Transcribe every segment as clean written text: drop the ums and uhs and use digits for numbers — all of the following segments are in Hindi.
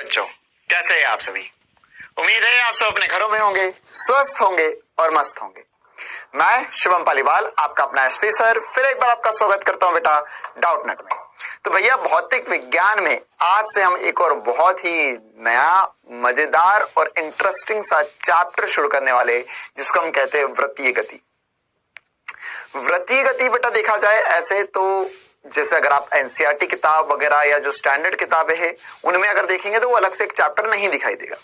बच्चों, कैसे हैं आप सभी। उम्मीद है आप सब अपने घरों में होंगे, स्वस्थ होंगे और मस्त होंगे। मैं शिवम पालीवाल, आपका अपना एसपी सर, फिर एक बार आपका स्वागत करता हूं बेटा डाउट नेट में। तो भैया, भौतिक विज्ञान में आज से हम एक और बहुत ही नया, मजेदार और इंटरेस्टिंग सा चैप्टर शुरू करने वाले, जिसको हम कहते हैं वृत्तीय गति। वृत्तीय गति बेटा देखा जाए ऐसे तो जैसे अगर आप एनसीईआरटी किताब वगैरह या जो स्टैंडर्ड किताबें हैं उनमें अगर देखेंगे तो वो अलग से एक चैप्टर नहीं दिखाई देगा,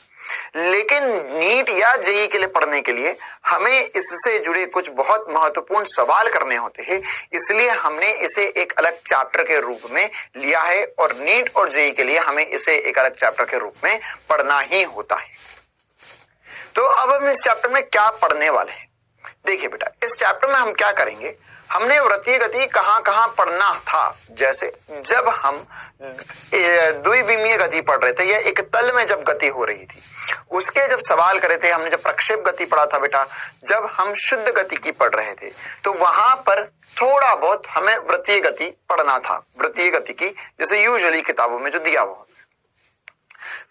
लेकिन नीट या जेईई के लिए पढ़ने के लिए हमें इससे जुड़े कुछ बहुत महत्वपूर्ण सवाल करने होते हैं, इसलिए हमने इसे एक अलग चैप्टर के रूप में लिया है और नीट और जेईई के लिए हमें इसे एक अलग चैप्टर के रूप में पढ़ना ही होता है। तो अब हम इस चैप्टर में क्या पढ़ने वाले हैं, देखिए बेटा, इस चैप्टर में हम क्या करेंगे, हमने वृत्तीय गति कहां कहां पढ़ना था। जैसे जब हम द्विविमीय गति पढ़ रहे थे या एक तल में जब गति हो रही थी उसके जब सवाल करे थे, हमने जब प्रक्षेप गति पढ़ा था बेटा, जब हम शुद्ध गति की पढ़ रहे थे तो वहां पर थोड़ा बहुत हमें वृत्तीय गति पढ़ना था, वृत्तीय गति की जैसे यूजुअली किताबों में जो दिया हुआ।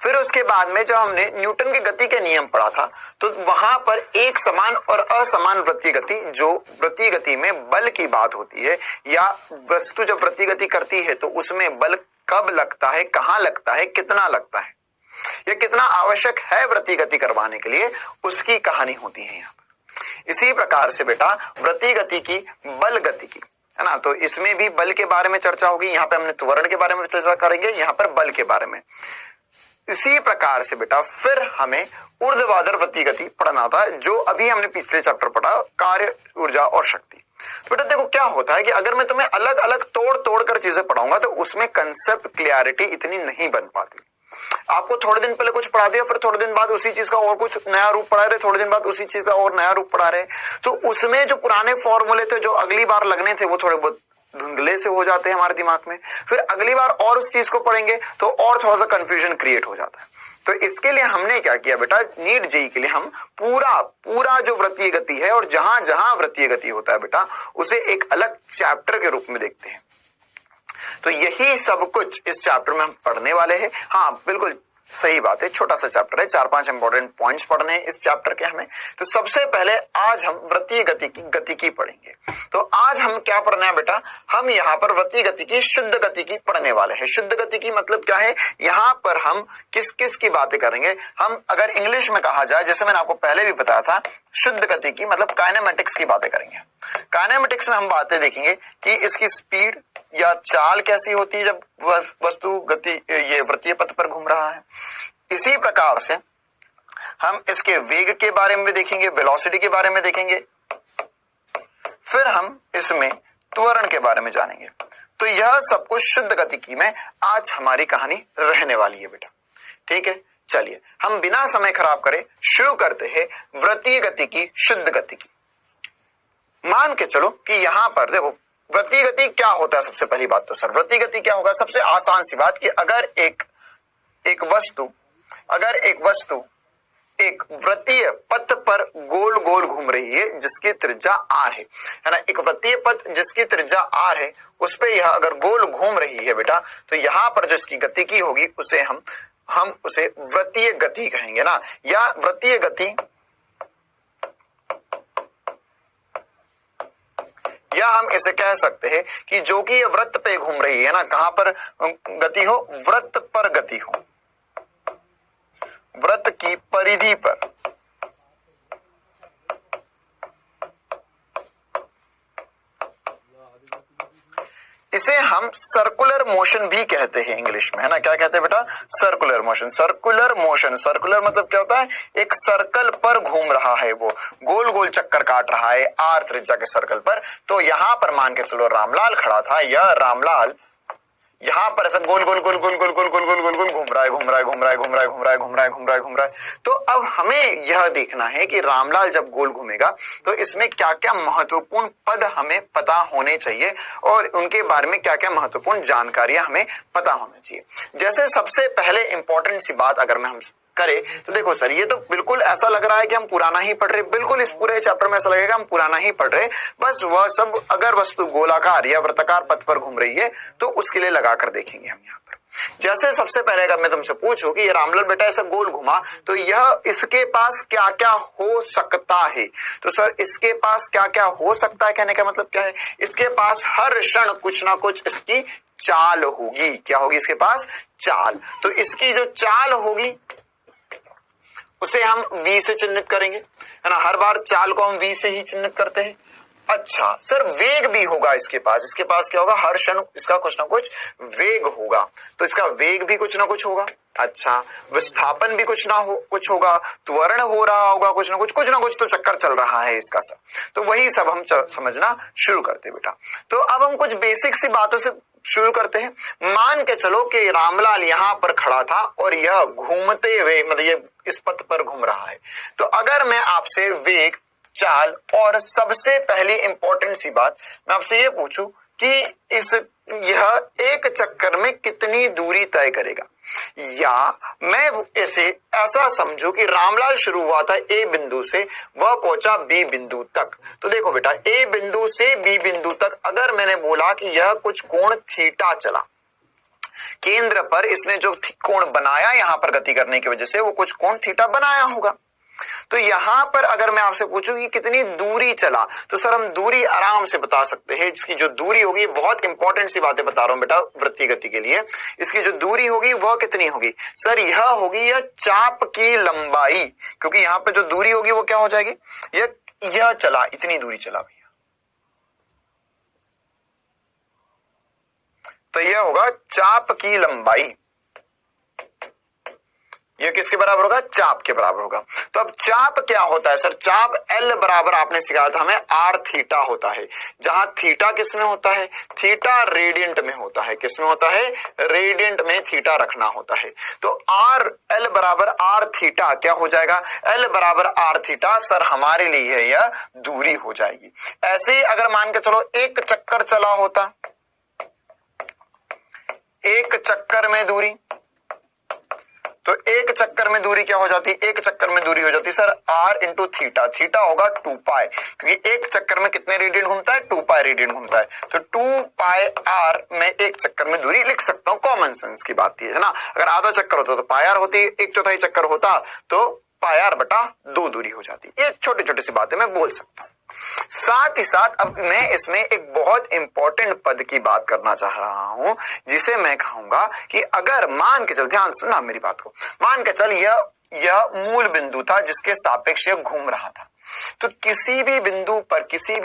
फिर उसके बाद में जब हमने न्यूटन के गति के नियम पढ़ा था तो वहां पर एक समान और असमान वृत्तीय गति, जो वृत्तीय गति में बल की बात होती है या वस्तु जब वृत्तीय गति करती है तो उसमें बल कब लगता है, कहां लगता है, कितना लगता है, या कितना आवश्यक है वृत्तीय गति करवाने के लिए, उसकी कहानी होती है यहाँ पर। इसी प्रकार से बेटा वृत्तीय गति की बल गति की है ना, तो इसमें भी बल के बारे में चर्चा होगी। यहाँ पे हमने त्वरण के बारे में चर्चा करेंगे, यहाँ पर बल के बारे में। इसी प्रकार से बेटा फिर हमें ऊर्ध्वाधर वृत्तीय गति पढ़ना था, जो अभी हमने पिछले चैप्टर पढ़ा, कार्य, ऊर्जा और शक्ति। तो बेटा देखो क्या होता है कि अगर मैं तुम्हें अलग अलग तोड़ कर चीजें पढ़ाऊंगा तो उसमें कंसेप्ट क्लियरिटी इतनी नहीं बन पाती। आपको थोड़े दिन पहले कुछ पढ़ा दिया, फिर थोड़े दिन बाद उसी चीज का और कुछ नया रूप पढ़ा रहे, थोड़े दिन बाद उसी चीज का और नया रूप पढ़ा रहे, तो उसमें जो पुराने फॉर्मूले थे जो अगली बार लगने थे वो थोड़े बहुत धुंधले से हो जाते हैं हमारे दिमाग में। फिर अगली बार और उस चीज को पढ़ेंगे तो और थोड़ा सा कंफ्यूजन क्रिएट हो जाता है। तो इसके लिए हमने क्या किया बेटा, नीट जेईई के लिए हम पूरा जो वृत्तीय गति है और जहां जहां वृत्तीय गति होता है बेटा उसे एक अलग चैप्टर के रूप में देखते हैं। तो यही सब कुछ इस चैप्टर में हम पढ़ने वाले हैं। हाँ बिल्कुल सही बात है, छोटा सा चैप्टर है, 4-5 इंपॉर्टेंट पॉइंट्स पढ़ने हैं इस चैप्टर के हमें। तो सबसे पहले आज हम वृत्तीय गति की गतिकी पढ़ेंगे। तो आज हम क्या पढ़ना है बेटा, हम यहाँ पर वृत्तीय गति की शुद्ध गतिकी पढ़ने वाले हैं। शुद्ध गतिकी मतलब क्या है, यहाँ पर हम किस किस की बातें करेंगे। हम अगर इंग्लिश में कहा जाए, जैसे मैंने आपको पहले भी बताया था, शुद्ध गतिकी मतलब काइनेमेटिक्स की बातें करेंगे। काइनेमेटिक्स में हम बातें देखेंगे कि इसकी स्पीड या चाल कैसी होती है जब वस्तु गति ये वृत्तीय पथ पर घूम रहा है। इसी प्रकार से हम इसके वेग के बारे में देखेंगे, वेलोसिटी के बारे में देखेंगे, फिर हम इसमें त्वरण के बारे में जानेंगे। तो यह सब कुछ शुद्ध गतिकी में आज हमारी कहानी रहने वाली है बेटा। ठीक है, चलिए हम बिना समय खराब करे शुरू करते हैं वृत्तीय गति की शुद्ध गतिकी। मान के चलो कि यहां पर देखो वृत्तीय गति क्या होता है। सबसे पहली बात तो सर वृत्तीय गति क्या होगा, सबसे आसान सी बात कि अगर एक वस्तु एक वृत्तीय पथ पर गोल गोल घूम रही है जिसकी त्रिज्या r है ना, एक वृत्तीय पथ जिसकी त्रिज्या r है उस पे यह अगर गोल घूम रही है बेटा, तो यहाँ पर जो इसकी गतिकी होगी उसे हम उसे वृत्तीय गति कहेंगे ना, या वृत्तीय गति, या हम इसे कह सकते हैं कि जो कि ये वृत्त पे घूम रही है ना, कहां पर गति हो, वृत्त पर गति हो, वृत्त की परिधि पर। इसे हम सर्कुलर मोशन भी कहते हैं इंग्लिश में, है ना। क्या कहते हैं बेटा, circular motion. Circular motion, circular मतलब क्या होता है, एक सर्कल पर घूम रहा है, वो गोल गोल चक्कर काट रहा है आर त्रिज्या के सर्कल पर। तो यहां पर मान के चलो रामलाल खड़ा था, यह रामलाल यहां पर ऐसा गोल गोल गोल गोल गोल गोल गोल गोल गोल गोल घूम रहा है। तो अब हमें यह देखना है कि रामलाल जब गोल घूमेगा तो इसमें क्या क्या महत्वपूर्ण पद हमें पता होने चाहिए और उनके बारे में क्या क्या महत्वपूर्ण जानकारियां हमें पता होनी चाहिए। जैसे सबसे पहले इंपॉर्टेंट सी बात अगर मैं हम करे तो देखो सर, ये तो बिल्कुल ऐसा लग रहा है कि हम पुराना ही पढ़ रहे, बिल्कुल इस पूरे चैप्टर में ऐसा लगेगा हम पुराना ही पढ़ रहे। बस वह सब अगर वस्तु गोलाकार या वृत्ताकार पथ पर घूम रही है तो उसके लिए लगाकर देखेंगे हम यहाँ पर। जैसे सबसे पहले अगर मैं तुमसे पूछूं कि ये रामलाल बेटा ऐसा गोल घुमा तो यह इसके पास क्या क्या हो सकता है, तो सर इसके पास क्या क्या हो सकता है कहने का मतलब क्या है, इसके पास हर क्षण कुछ ना कुछ इसकी चाल होगी। क्या होगी इसके पास? चाल। तो इसकी जो चाल होगी उसे हम v से चिन्हित करेंगे, है ना। हर बार चाल को हम v से ही चिन्हित करते हैं। अच्छा सर वेग भी होगा इसके पास क्या होगा? हर क्षण इसका कुछ ना कुछ वेग होगा, तो इसका वेग भी कुछ ना कुछ होगा। अच्छा विस्थापन भी कुछ होगा, त्वरण हो रहा होगा कुछ ना कुछ तो चक्कर चल रहा है इसका सब। तो वही सब हम समझना शुरू करते बेटा। तो अब हम कुछ बेसिक सी बातों से शुरू करते हैं। मान के चलो कि रामलाल यहां पर खड़ा था और यह घूमते हुए मतलब ये इस पथ पर घूम रहा है। तो अगर मैं आपसे वेग, चाल और सबसे पहली इंपॉर्टेंट सी बात मैं आपसे ये पूछूं कि यह एक चक्कर में कितनी दूरी तय करेगा, या मैं इसे ऐसा समझूं कि रामलाल शुरू हुआ था ए बिंदु से, वह पहुंचा बी बिंदु तक। तो देखो बेटा ए बिंदु से बी बिंदु तक अगर मैंने बोला कि यह कुछ कोण थीटा चला, केंद्र पर इसने जो कोण बनाया यहां पर गति करने की वजह से वो कुछ कोण थीटा बनाया होगा। तो यहां पर अगर मैं आपसे पूछूं कि कितनी दूरी चला, तो सर हम दूरी आराम से बता सकते हैं। इसकी जो दूरी होगी, बहुत इंपॉर्टेंट सी बातें बता रहा हूं बेटा वृत्तीय गति के लिए, इसकी जो दूरी होगी वह कितनी होगी? सर यह होगी यह चाप की लंबाई, क्योंकि यहां पर जो दूरी होगी वो क्या हो जाएगी? यह चला, इतनी दूरी चला भैया, तो यह होगा चाप की लंबाई। यह किसके बराबर होगा? चाप के बराबर होगा। तो अब चाप क्या होता है सर? चाप L बराबर आपने सिखाया था हमें R थीटा होता है, जहां थीटा किस में होता है? थीटा रेडियंट में होता है। किस में होता है? रेडियंट में थीटा रखना होता है। तो L बराबर R थीटा क्या हो जाएगा? L बराबर R थीटा सर हमारे लिए यह दूरी हो जाएगी। ऐसे ही अगर मान के चलो एक चक्कर चला होता, एक चक्कर में दूरी, तो एक चक्कर में दूरी क्या हो जाती? एक चक्कर में दूरी हो जाती sir R into theta, theta होगा 2 पाई, क्योंकि एक चक्कर में कितने रेडियन घूमता है? 2 पाई रेडियन घूमता है। तो 2 पाई R में एक चक्कर में दूरी लिख सकता हूं, कॉमन सेंस की बात है ना। अगर आधा चक्कर होता तो पाई R होती, एक चौथाई चक्कर होता तो पाई R बटा 2 दूरी हो जाती। ये छोटी छोटी सी बातें मैं बोल सकता हूं। साथ ही साथ अब मैं इसमें एक बहुत इंपॉर्टेंट पद की बात करना चाह रहा हूं, जिसे मैं कहूंगा कि अगर मान के चल, ध्यान सुनना मेरी बात को, मान के चल यह मूल बिंदु था जिसके सापेक्ष यह घूम रहा था। तो किसी भी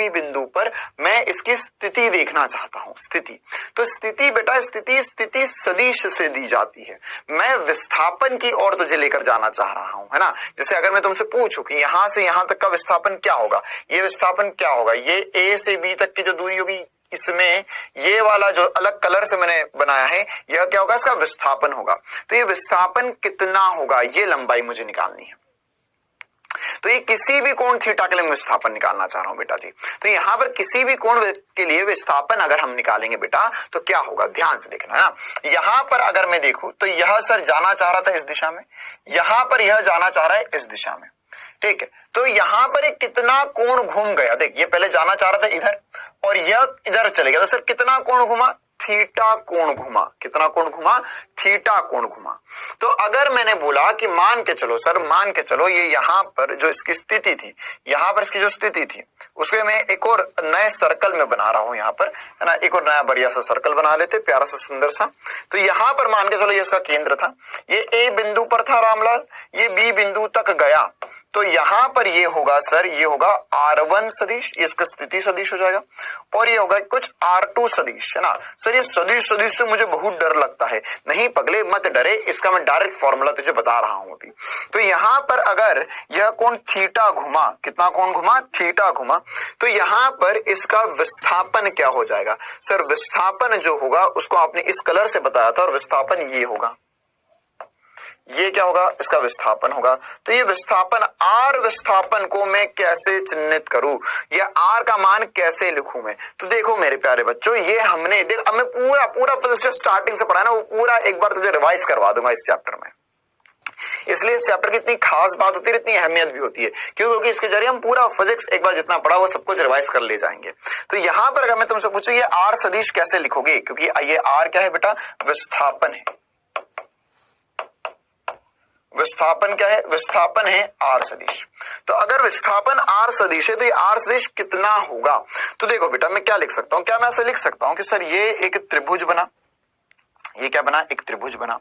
बिंदु पर मैं इसकी स्थिति देखना चाहता हूं। स्थिति, तो स्थिति बेटा स्थिति सदिश से दी जाती है। मैं विस्थापन की ओर तुझे लेकर जाना चाह रहा हूं, है ना। जैसे अगर मैं तुमसे पूछूं कि यहां से यहां तक का विस्थापन क्या होगा, ये विस्थापन क्या होगा? ये A से B तक की जो दूरी होगी, इसमें ये वाला जो अलग कलर से मैंने बनाया है, यह क्या होगा? इसका विस्थापन होगा। तो ये विस्थापन कितना होगा, ये लंबाई मुझे निकालनी है। तो ये किसी भी कोण थीटा के लिए विस्थापन निकालना चाह रहा हूं बेटा जी। तो यहां पर किसी भी कोण के लिए विस्थापन अगर हम निकालेंगे बेटा तो क्या होगा? ध्यान से देखना है ना। यहां पर अगर मैं देखूं तो यह सर जाना चाह रहा था इस दिशा में, यहां पर यह जाना चाह रहा है इस दिशा में, ठीक है। तो यहां पर एक कितना कोण घूम गया? देख ये पहले जाना चाह रहा था इधर और यह इधर चले गया, तो सर कितना कोण घुमा? थीटा कोण घुमा। कितना कोण घुमा? थीटा कोण घुमा। तो अगर मैंने बोला कि मान के चलो ये यहां पर जो इसकी स्थिति थी, यहां पर इसकी जो स्थिति थी उसके मैं एक और नए सर्कल में बना रहा हूं यहां पर, है ना। एक और नया बढ़िया सा सर्कल बना लेते, प्यारा सा सुंदर सा। तो यहां पर मान के चलो ये इसका केंद्र था, ये A बिंदु पर था रामलाल, ये B बिंदु तक गया। तो यहां पर ये होगा सर, ये होगा R1 सदिश, ये इसका स्थिति सदिश हो जाएगा, और ये होगा कुछ R2 सदिश, है ना। सर ये सदिश से मुझे बहुत डर लगता है। नहीं पगले मत डरे, इसका मैं डायरेक्ट फॉर्मूला तुझे बता रहा हूं अभी। तो यहां पर अगर यह कोण थीटा घुमा, कितना कोण घुमा? थीटा घुमा, तो यहां पर इसका विस्थापन क्या हो जाएगा? सर विस्थापन जो होगा उसको आपने इस कलर से बताया था, और विस्थापन ये होगा, ये क्या होगा? इसका विस्थापन होगा। तो ये विस्थापन R विस्थापन को मैं कैसे चिन्हित करूं, या R का मान कैसे लिखूं मैं? तो देखो मेरे प्यारे बच्चों, ये हमने अब मैं पूरा स्टार्टिंग से पढ़ा ना, वो पूरा एक बार तुझे रिवाइज करवा दूंगा इस चैप्टर में। इसलिए इस चैप्टर की इतनी खास बात होती है, इतनी अहमियत भी होती है, क्योंकि इसके जरिए हम पूरा फिजिक्स एक बार जितना पढ़ा वो सब कुछ रिवाइज कर ले जाएंगे। तो यहां पर अगर मैं तुमसे पूछूं ये R सदिश कैसे लिखोगे, क्योंकि ये R क्या है बेटा? विस्थापन है। विस्थापन क्या है? विस्थापन है आर सदिश। तो अगर विस्थापन आर सदिश है तो ये आर सदिश कितना होगा? तो देखो बेटा, मैं क्या लिख सकता हूं, क्या मैं ऐसा लिख सकता हूं कि सर ये एक त्रिभुज बना, ये क्या बना? एक त्रिभुज बना।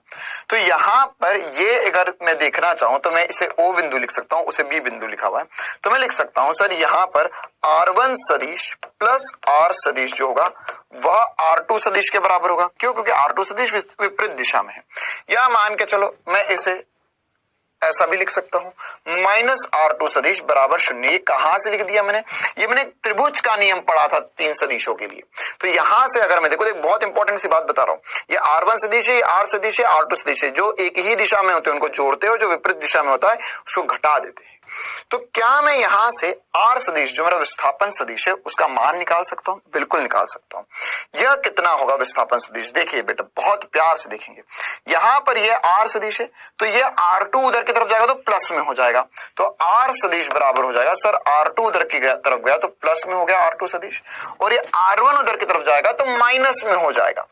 तो यहां पर ये अगर मैं देखना चाहूं तो मैं इसे ओ बिंदु लिख सकता हूं, उसे बी बिंदु लिखा हुआ है, तो मैं लिख सकता हूं सर यहां पर R1 सदिश प्लस आर सदिश जो होगा वह R2 सदिश के बराबर होगा। क्यों? क्योंकि R2 सदिश विपरीत दिशा में है। या मान के चलो मैं इसे ऐसा भी लिख सकता हूं, माइनस R2 सदिश बराबर 0। ये कहां से लिख दिया मैंने? ये मैंने त्रिभुज का नियम पढ़ा था 3 सदिशों के लिए। तो यहां से अगर मैं देखो, एक बहुत इंपॉर्टेंट सी बात बता रहा हूं, ये R1 सदिश है, R सदिश है, R2 सदिश है, जो एक ही दिशा में होते हैं उनको जोड़ते हो, जो विपरीत दिशा में होता है उसको घटा देते हैं। तो क्या मैं यहां से आर सदिश जो मेरा विस्थापन सदिश है उसका मान निकाल सकता हूं? बिल्कुल निकाल सकता हूं। यह कितना होगा विस्थापन सदिश? देखिए बेटा, बहुत प्यार से देखेंगे। यहां पर यह आर सदिश है तो यह R2 उधर की तरफ जाएगा तो प्लस में हो जाएगा, तो आर सदिश बराबर हो जाएगा सर R2 उधर की तरफ गया तो प्लस में हो गया R2 सदिश, और ये R1 उधर की तरफ जाएगा तो माइनस में हो जाएगा।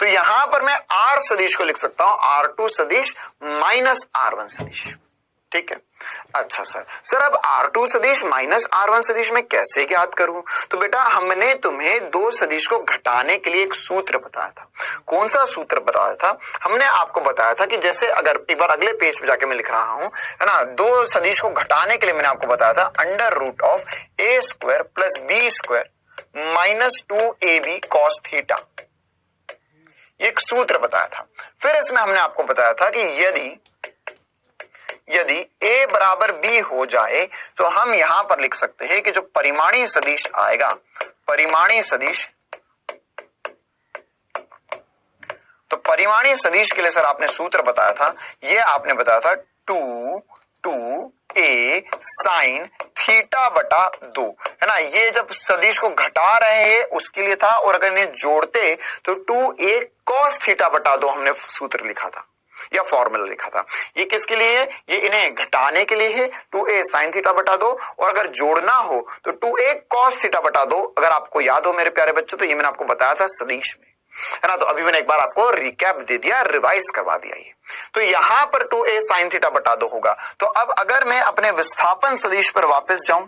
तो यहां पर मैं आर सदिश को लिख सकता हूं R2 सदिश माइनस R1 सदिश। ठीक है, अच्छा सर अब R2 सदिश माइनस R1 सदिश में कैसे ज्ञात करूं? तो बेटा हमने तुम्हें दो सदिश को घटाने के लिए एक सूत्र बताया था। कौन सा सूत्र बताया था? हमने आपको बताया था कि जैसे अगर एक बार अगले पेज पे जाके मैं लिख रहा हूं, है ना, दो सदिश को घटाने के लिए मैंने आपको बताया था under root of a square plus b square minus 2ab cos theta, एक सूत्र बताया था। फिर इसमें हमने आपको बताया था कि यदि a बराबर b हो जाए तो हम यहां पर लिख सकते हैं कि जो परिमाणीय सदिश आएगा, परिमाणीय सदिश, तो परिमाणीय सदिश के लिए सर आपने सूत्र बताया था, ये आपने बताया था 2a साइन थीटा बटा 2, है ना। ये जब सदिश को घटा रहे हैं उसके लिए था, और अगर इन्हें जोड़ते तो 2a cos थीटा बटा 2 हमने सूत्र लिखा था या फॉर्मूला लिखा था। ये किसके लिए है? ये इन्हें घटाने के लिए है, 2a sin थीटा बटा 2, और अगर जोड़ना हो तो 2a cos थीटा बटा 2। अगर आपको याद हो मेरे प्यारे बच्चों, तो ये मैंने आपको बताया था सदिश में, है ना। तो अभी मैंने एक बार आपको रिकैप दे दिया, रिवाइज करवा दिया। ये तो यहां पर 2a sin थीटा बटा 2 होगा। तो अब अगर मैं अपने विस्थापन सदिश पर वापस जाऊं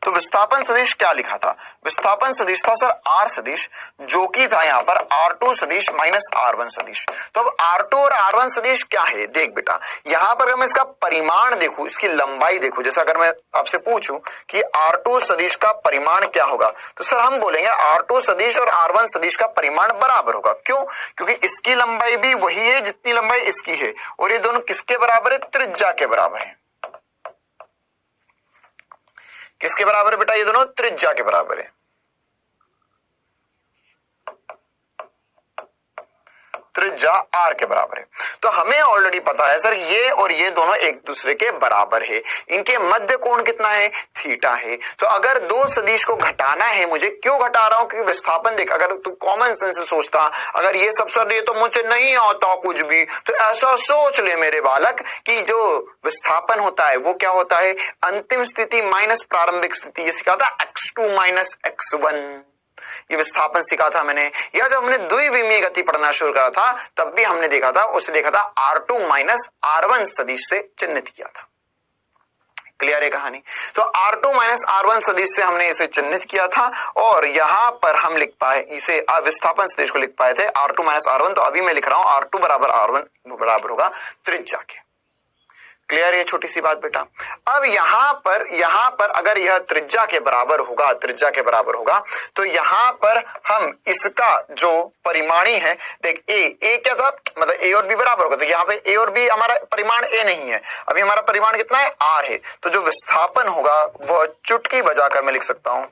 तो विस्थापन सदिश क्या लिखा था? विस्थापन सदिश था सर आर सदिश, जो कि था यहां पर R2 सदिश माइनस R1 सदिश। तो अब R2 और R1 सदिश क्या है? देख बेटा, यहां पर अगर मैं इसका परिमाण देखूं, इसकी लंबाई देखूं, जैसे अगर मैं आपसे पूछूं कि R2 सदिश का परिमाण क्या होगा, तो सर हम बोलेंगे R2 सदिश और R1 सदिश का परिमाण बराबर होगा। क्यों? क्योंकि इसकी लंबाई भी वही है जितनी लंबाई इसकी है, और ये दोनों किसके बराबर है? त्रिज्या के बराबर है। किसके बराबर है बेटा? ये दोनों त्रिज्या के बराबर है, त्रिज्या r के बराबर है। तो हमें ऑलरेडी पता है सर ये और ये दोनों एक दूसरे के बराबर है, इनके मध्य कोण कितना है? थीटा है। तो अगर दो सदिश को घटाना है मुझे, क्यों घटा रहा हूं? क्योंकि विस्थापन देख, अगर तू कॉमन सेंस से सोचता, अगर ये सब सर ये तो मुझे नहीं आता कुछ भी, तो ऐसा सोच ले मेरे बालक कि जो विस्थापन होता है वो क्या होता है? अंतिम स्थिति माइनस प्रारंभिक स्थिति। ये सिखा था x2 माइनस x1, ये विस्थापन सीखा था मैंने। या जब हमने द्विविमीय गति पढ़ना शुरू करा था तब भी हमने देखा था, उसे देखा था R2 माइनस R1 सदिश से चिन्हित किया था। क्लियर है कहानी? तो R2 माइनस R1 सदिश से हमने इसे चिन्हित किया था, और यहां पर हम लिख पाए इसे विस्थापन सदिश को लिख पाए थे R2 माइनस R1। तो अभी मैं लिख रहा हूं R2 बराबर R1 बराबर होगा त्रिज्या के। क्लियर है छोटी सी बात बेटा? अब यहां पर अगर यह त्रिज्या के बराबर होगा, त्रिज्या के बराबर होगा, तो यहां पर हम इसका जो परिमाणी है, देख a क्या था, मतलब a और b बराबर होगा, तो यहाँ पे a और b हमारा परिमाण a नहीं है, अभी हमारा परिमाण कितना है? r है। तो जो विस्थापन होगा वह चुटकी बजाकर मैं लिख सकता हूं,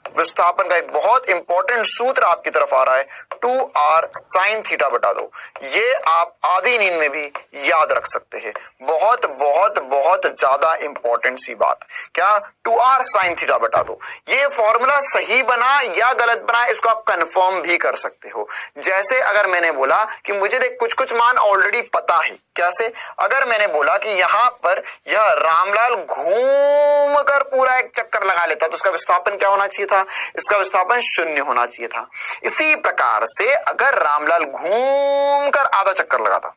विस्थापन का एक बहुत इंपॉर्टेंट सूत्र आपकी तरफ आ रहा है, 2r sin थीटा बटा 2। ये आप आधी नींद में भी याद रख सकते हैं। बहुत बहुत बहुत ज्यादा इंपॉर्टेंट सी बात। क्या? 2r sin थीटा बटा 2। ये फॉर्मूला सही बना या गलत बना इसको आप कंफर्म भी कर सकते हो। जैसे अगर मैंने बोला कि मुझे देख कुछ कुछ मान ऑलरेडी पता है। कैसे? अगर मैंने बोला कि यहां पर यह रामलाल घूम कर पूरा एक चक्कर लगा लेता तो उसका विस्थापन क्या होना चाहिए था? इसका विस्थापन 0 होना चाहिए था। इसी प्रकार से अगर रामलाल घूम कर आधा चक्कर लगाता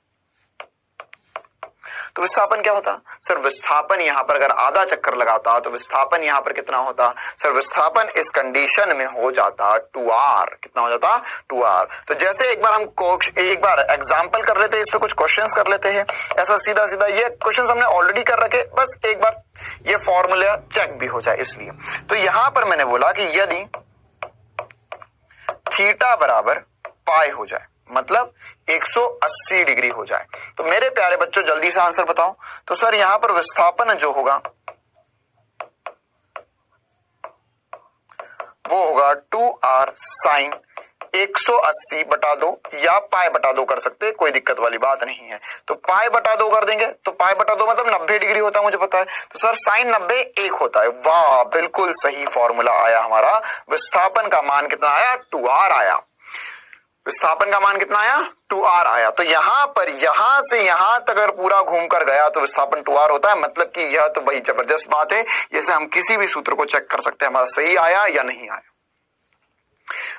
तो विस्थापन क्या होता? सर विस्थापन यहां पर अगर आधा चक्कर लगाता तो विस्थापन यहां पर कितना होता? सर विस्थापन इस कंडीशन में हो जाता 2r। कितना हो जाता? 2r। तो जैसे एक बार एग्जांपल कर लेते हैं, इस पे कुछ क्वेश्चंस कर लेते हैं। ऐसा सीधा सीधा ये क्वेश्चंस हमने ऑलरेडी कर रखे, बस एक बार ये फॉर्मूला चेक भी हो जाए इसलिए। तो यहां पर मैंने बोला कि यदि थीटा बराबर पाई हो जाए, मतलब 180 डिग्री हो जाए, तो मेरे प्यारे बच्चों जल्दी से आंसर बताओ। तो सर यहां पर विस्थापन जो होगा वो होगा 2r sin 180 बटा 2 या पाई बटा 2 कर सकते हैं, कोई दिक्कत वाली बात नहीं है। तो पाई बटा 2 कर देंगे तो पाई बटा 2 मतलब 90 डिग्री होता है, मुझे पता है। तो सर साइन 90 1 होता है। वाह, बिल्कुल सही फॉर्मूला आया हमारा। विस्थापन का मान कितना आया? 2r आया। विस्थापन का मान कितना आया? 2r आया। तो यहां पर यहां से यहां तक अगर पूरा घूम कर गया तो विस्थापन 2r होता है। मतलब कि यह तो बड़ी जबरदस्त बात है। जैसे हम किसी भी सूत्र को चेक कर सकते हैं हमारा सही आया या नहीं आया।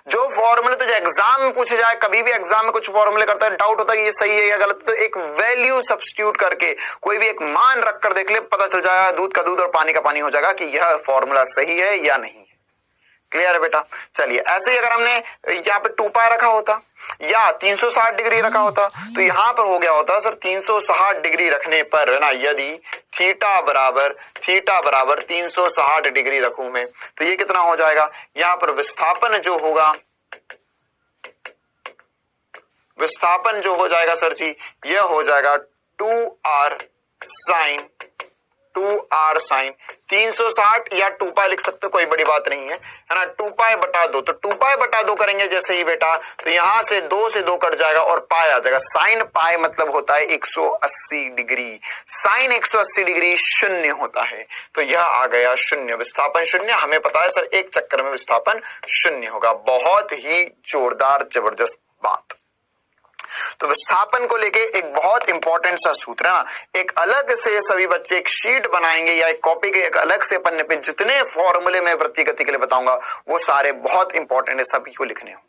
जो फॉर्मूले तो एग्जाम में पूछे जाए, कभी भी एग्जाम में कुछ फॉर्मूले करता है, डाउट होता है कि ये सही है या गलत, तो एक वैल्यू सब्स्टिट्यूट करके कोई भी एक मान रख कर देख ले, पता चल जाएगा, दूध का दूध और पानी का पानी हो जाएगा कि यह फॉर्मूला सही है या नहीं है। क्लियर है बेटा? चलिए, ऐसे ही अगर हमने यहाँ पे 2 पाई रखा होता या 360 डिग्री रखा होता तो यहां पर हो गया होता सर 360 डिग्री रखने पर, है ना, यदि थीटा बराबर 360 डिग्री रखूं मैं, तो ये कितना हो जाएगा? यहां पर विस्थापन जो हो जाएगा सर जी, यह हो जाएगा 2r sin 360 या 2 पाई लिख सकते हो, कोई बड़ी बात नहीं है ना। 2 पाई बटा 2, तो 2 पाई बटा 2 करेंगे जैसे ही बेटा, तो यहां से 2 से 2 कट जाएगा और पाई आ जाएगा। साइन पाई मतलब होता है 180 डिग्री। साइन 180 डिग्री 0 होता है, तो यह आ गया 0। विस्थापन 0, हमें पता है सर एक चक्कर में विस्थापन 0 होगा। बहुत ही जोरदार जबरदस्त बात। तो विस्थापन को लेके एक बहुत इंपॉर्टेंट सा सूत्र है ना, एक अलग से सभी बच्चे एक शीट बनाएंगे या एक कॉपी के एक अलग से पन्ने पे जितने फॉर्मूले मैं वृत्तीय गति के लिए बताऊंगा वो सारे बहुत इंपॉर्टेंट है, सभी को लिखने होंगे।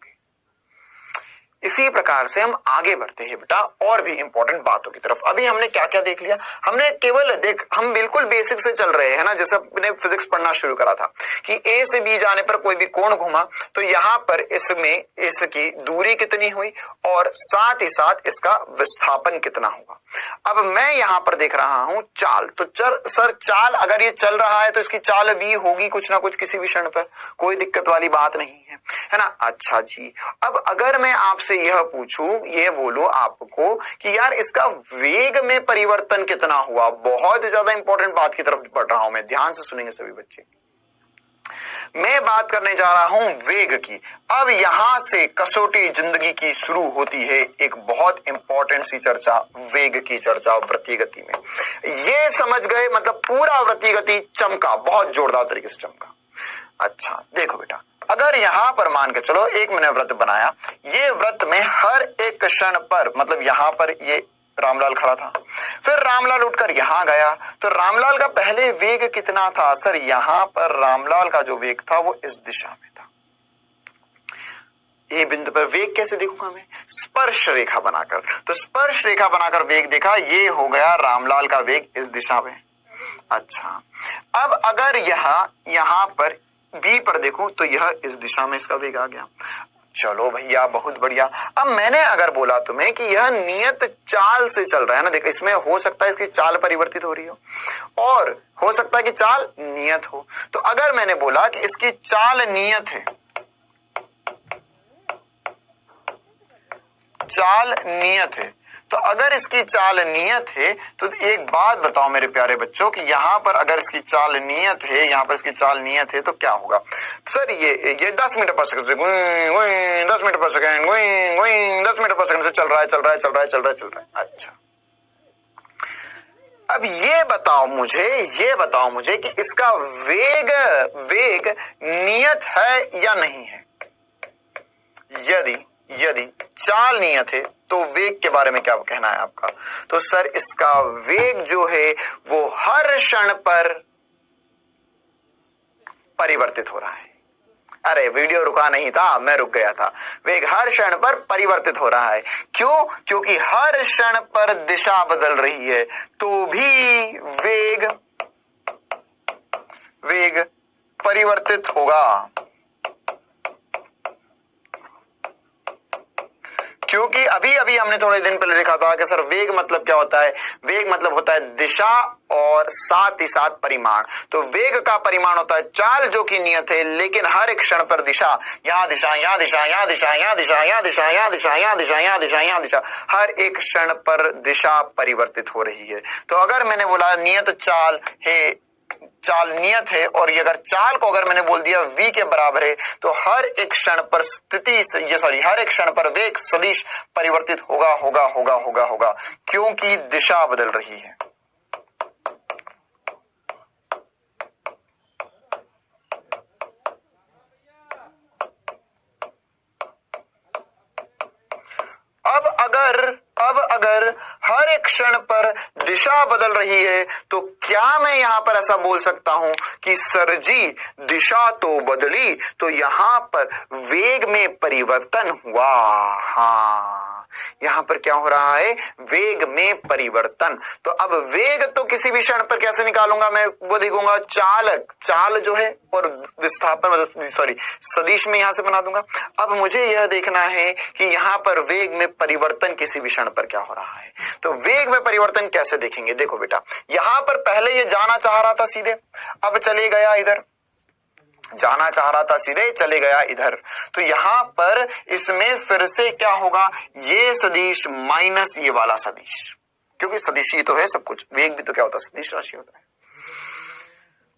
इसी प्रकार से हम आगे बढ़ते हैं बेटा और भी इंपॉर्टेंट बातों की तरफ। अभी हमने क्या क्या देख लिया? हमने केवल हम बिल्कुल बेसिक से चल रहे हैं ना, जैसे अपने फिजिक्स पढ़ना शुरू करा था कि ए से बी जाने पर कोई भी कोण घुमा तो यहां पर इसमें इसकी दूरी कितनी हुई और साथ ही साथ इसका विस्थापन कितना हुआ। अब मैं यहां पर देख रहा हूं चाल, तो सर चाल अगर ये चल रहा है तो इसकी चाल भी होगी कुछ ना कुछ किसी भी क्षण पर, कोई दिक्कत वाली बात नहीं है ना। अच्छा जी, अब अगर मैं आपसे यह पूछूं, ये बोलो आपको कि यार इसका वेग में परिवर्तन कितना हुआ, बहुत ज्यादा इंपॉर्टेंट बात की तरफ बढ़ रहा हूं मैं, ध्यान से सुनेंगे सभी बच्चे। मैं बात करने जा रहा हूं वेग की। अब यहां से कसौटी जिंदगी की शुरू होती है एक बहुत इंपॉर्टेंट सी चर्चा, वेग की चर्चा वृत्तीय गति में। ये समझ गए, मतलब पूरा वृत्तीय गति चमका, बहुत जोरदार तरीके से चमका। अच्छा देखो बेटा, अगर यहां पर मान के चलो एक मैंने वृत्त बनाया, ये वृत्त में हर एक क्षण पर, मतलब यहां पर ये रामलाल खड़ा था, फिर रामलाल उठकर यहां गया, तो रामलाल का पहले वेग कितना था? सर यहां पर रामलाल का जो वेग था वो इस दिशा में था। ये बिंदु पर वेग कैसे देखूंगा मैं? स्पर्श रेखा बनाकर। तो स्पर्श रेखा बनाकर वेग देखा, ये हो गया रामलाल का वेग इस दिशा में। अच्छा, अब अगर यहां पर बी पर देखूं तो यह इस दिशा में इसका वेग आ गया। चलो भैया बहुत बढ़िया। अब मैंने अगर बोला तुम्हें कि यह नियत चाल से चल रहा है ना, देखो इसमें हो सकता है इसकी चाल परिवर्तित हो रही हो और हो सकता है कि चाल नियत हो। तो अगर मैंने बोला कि इसकी चाल नियत है, चाल नियत है, तो अगर इसकी चाल नियत है तो एक बात बताओ मेरे प्यारे बच्चों कि यहां पर अगर इसकी चाल नियत है, यहां पर इसकी चाल नियत है तो क्या होगा? सर ये 10 मीटर पर सेकंड से 10 मीटर पर सेकंड 10 मीटर पर सेकंड से चल रहा है। अच्छा, अब ये बताओ मुझे कि इसका वेग नियत है या नहीं है? यदि चाल नियत है तो वेग के बारे में क्या कहना है आपका? तो सर इसका वेग जो है वो हर क्षण पर परिवर्तित हो रहा है। अरे वीडियो रुका नहीं था, मैं रुक गया था। वेग हर क्षण पर परिवर्तित हो रहा है। क्यों? क्योंकि हर क्षण पर दिशा बदल रही है, तो भी वेग परिवर्तित होगा। क्योंकि अभी हमने थोड़े दिन पहले देखा था कि सर वेग मतलब क्या होता है? वेग मतलब होता है दिशा और साथ ही साथ परिमाण। तो वेग का परिमाण होता है चाल जो कि नियत है, लेकिन हर एक क्षण पर दिशा, यहां दिशा, यहां दिशा, यहां दिशा, यहां दिशा, यहां दिशा, यहां दिशा, यहां दिशा, यहां दिशा, यहां दिशा, हर एक क्षण पर दिशा परिवर्तित हो रही है। तो अगर मैंने बोला नियत चाल है, चाल नियत है, और ये अगर चाल को अगर मैंने बोल दिया v के बराबर है, तो हर एक क्षण पर हर एक क्षण पर वेग सदिश परिवर्तित होगा, क्योंकि दिशा बदल रही है। अब अगर हर एक क्षण पर दिशा बदल रही है तो क्या मैं यहां पर ऐसा बोल सकता हूं कि सर जी दिशा तो बदली तो यहां पर वेग में परिवर्तन हुआ? हाँ, यहां पर क्या हो रहा है? वेग में परिवर्तन। तो अब वेग तो किसी भी क्षण पर कैसे निकालूंगा मैं? वो देखूंगा चाल जो है और विस्थापन सदिश में यहां से बना दूंगा। अब मुझे यह देखना है कि यहां पर वेग में परिवर्तन किसी भी क्षण पर क्या हो रहा है। तो वेग में परिवर्तन कैसे देखेंगे? देखो बेटा, यहां पर पहले ये जाना चाह रहा था सीधे, अब चले गया इधर, जाना चाह रहा था सीधे, चले गया इधर। तो यहां पर इसमें फिर से क्या होगा? ये सदिश माइनस ये वाला सदिश, क्योंकि सदिश ही तो है सब कुछ। वेग भी तो क्या होता है? सदिश राशि होता है।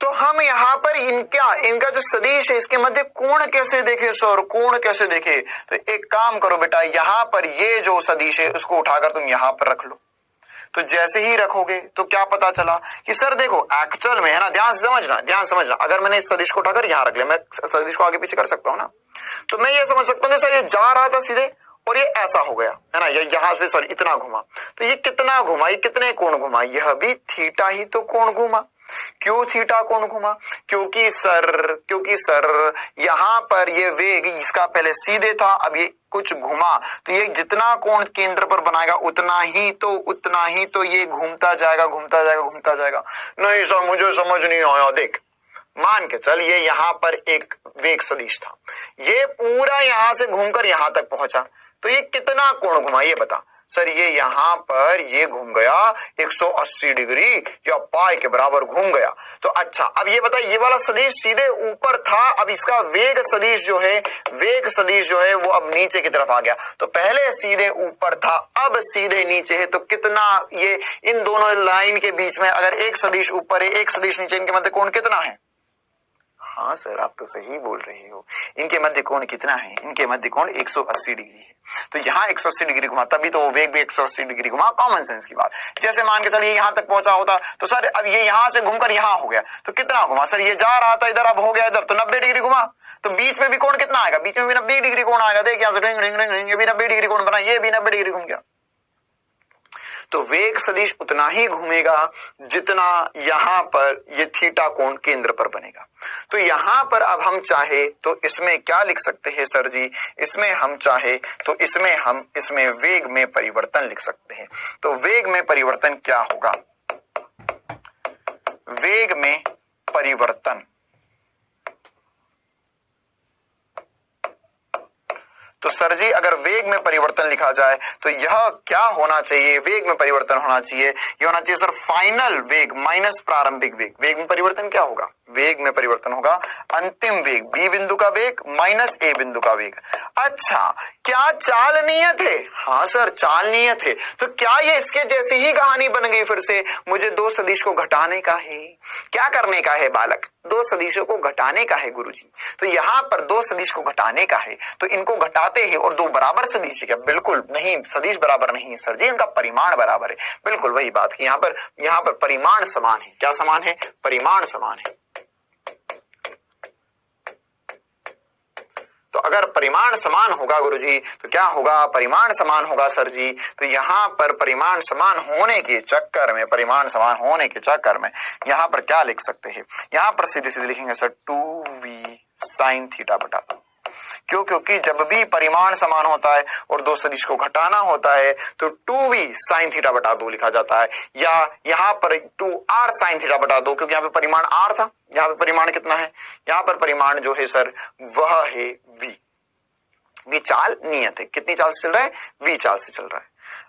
तो हम यहां पर इनका जो सदिश है इसके मध्य कोण कैसे देखे सर? कोण कैसे देखे? तो एक काम करो बेटा, यहां पर ये जो सदिश है उसको उठाकर तुम यहां पर रख लो। तो जैसे ही रखोगे तो क्या पता चला कि सर देखो एक्चुअल में है ना, ध्यान समझना, अगर मैंने इस सदिश को उठाकर यहां रख लिया, मैं सदिश को आगे पीछे कर सकता हूं ना, तो मैं ये समझ सकता हूं सर ये जा रहा था सीधे और ये ऐसा हो गया है ना, ये यहां से सॉरी इतना घुमा, तो ये कितना घुमा? ये कितने कोण घुमा? यह भी थीटा ही तो कोण घुमा। क्यों थीटा कोण घुमा? क्योंकि सर यहां पर ये वेग इसका पहले सीधे था, अब ये कुछ घुमा, तो ये जितना कोण केंद्र पर बनाएगा उतना ही तो ये घूमता जाएगा। नहीं सर मुझे समझ नहीं आया। देख, मान के चल ये यहां पर एक वेग सदिश था, ये पूरा यहां से घूमकर यहां तक पहुंचा, तो ये कितना कोण घुमा ये बता। सर ये यहां पर ये घूम गया 180 डिग्री या पाई के बराबर घूम गया। तो अच्छा अब ये बता, ये वाला सदिश सीधे ऊपर था, अब इसका वेग सदिश जो है वो अब नीचे की तरफ आ गया। तो पहले सीधे ऊपर था, अब सीधे नीचे है, तो कितना ये इन दोनों लाइन के बीच में अगर एक सदिश ऊपर है एक सदिश नीचे, इनके मध्य कोण कितना है? हाँ सर आप तो सही बोल रहे हो, इनके मध्य कोण कितना है? इनके मध्य कोण 180 डिग्री है। तो यहाँ 180 डिग्री घुमा, तभी तो वेग भी 180 डिग्री घुमा। कॉमन सेंस की बात। जैसे मान के चलिए यहाँ तक पहुंचा होता तो सर अब ये यहाँ से घूमकर यहाँ हो गया, तो कितना घुमा? सर ये जा रहा था इधर, अब हो गया इधर, तो 90 डिग्री घुमा। तो बीच में भी कोण कितना आएगा? बीच में भी 90 डिग्री कोण आएगा। देख यहाँ से ये भी 90 डिग्री कोण बना, ये भी 90 डिग्री घूम गया। तो वेग सदिश उतना ही घूमेगा जितना यहां पर ये थीटा कोण केंद्र पर बनेगा। तो यहां पर अब हम चाहे तो इसमें क्या लिख सकते हैं सर जी? इसमें हम चाहे तो इसमें वेग में परिवर्तन लिख सकते हैं। तो वेग में परिवर्तन क्या होगा? वेग में परिवर्तन, तो सर जी अगर वेग में परिवर्तन लिखा जाए तो यह क्या होना चाहिए, वेग में परिवर्तन होना चाहिए, यह होना चाहिए सर फाइनल वेग माइनस प्रारंभिक वेग। वेग में परिवर्तन क्या होगा, वेग में परिवर्तन होगा अंतिम वेग बी बिंदु का वेग माइनस ए बिंदु का वेग। अच्छा क्या चाल नियत है, हाँ सर चाल नियत है, तो क्या ये इसके जैसी ही कहानी बन गई, फिर से मुझे दो सदिश को घटाने का है, क्या करने का है बालक, दो सदिशों को घटाने का है गुरुजी। तो यहां पर दो सदिश को घटाने का है, तो इनको घटाते हैं और दो बराबर सदिश है क्या, बिल्कुल नहीं, सदिश बराबर नहीं है सर जी, इनका परिमाण बराबर है। बिल्कुल वही बात की यहां पर परिमाण समान है, क्या समान है, परिमाण समान है। तो अगर परिमाण समान होगा गुरुजी तो क्या होगा, परिमाण समान होगा सर जी। तो यहाँ पर परिमाण समान होने के चक्कर में, परिमाण समान होने के चक्कर में यहाँ पर क्या लिख सकते हैं, यहाँ पर सीधे सीधे लिखेंगे सर 2v sin थीटा बटा 2। क्यों, क्योंकि जब भी परिमाण समान होता है और दो सदिश को घटाना होता है तो 2v sin थीटा बटा 2 लिखा जाता है, या यहाँ पर 2r sin थीटा बटा 2, क्योंकि यहाँ पे परिमाण r था, यहाँ पे परिमाण कितना है, यहाँ पर परिमाण जो है सर वह है v चाल नियत है, कितनी चाल से चल रहा है, v चाल से चल रहा है।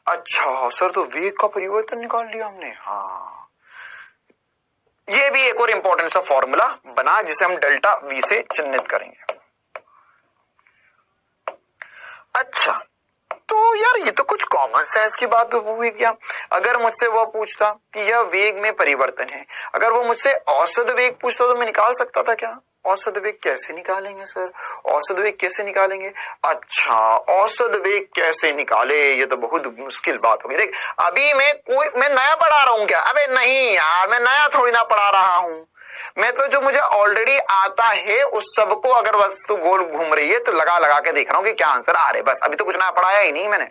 अच्छा सर तो वेग का परिवर्तन निकाल लिया हमने, हाँ ये भी एक और इंपॉर्टेंट सा फॉर्मूला बना जिसे हम डेल्टा v से चिन्हित करेंगे। अच्छा तो यार ये तो कुछ कॉमन सेंस की बात हुई क्या, अगर मुझसे वो पूछता कि यह वेग में परिवर्तन है, अगर वो मुझसे औसत वेग पूछता तो मैं निकाल सकता था क्या, औसत वेग कैसे निकालेंगे सर, औसत वेग कैसे निकालेंगे, अच्छा औसत वेग कैसे निकाले, ये तो बहुत मुश्किल बात होगी। देख अभी मैं नया पढ़ा रहा हूँ क्या, अबे नहीं यार मैं नया थोड़ी ना पढ़ा रहा हूँ, मैं तो जो मुझे ऑलरेडी आता है उस सबको अगर वस्तु गोल घूम रही है तो लगा लगा के देख रहा हूं कि क्या आंसर आ रहे, बस अभी तो कुछ ना पढ़ाया ही नहीं मैंने।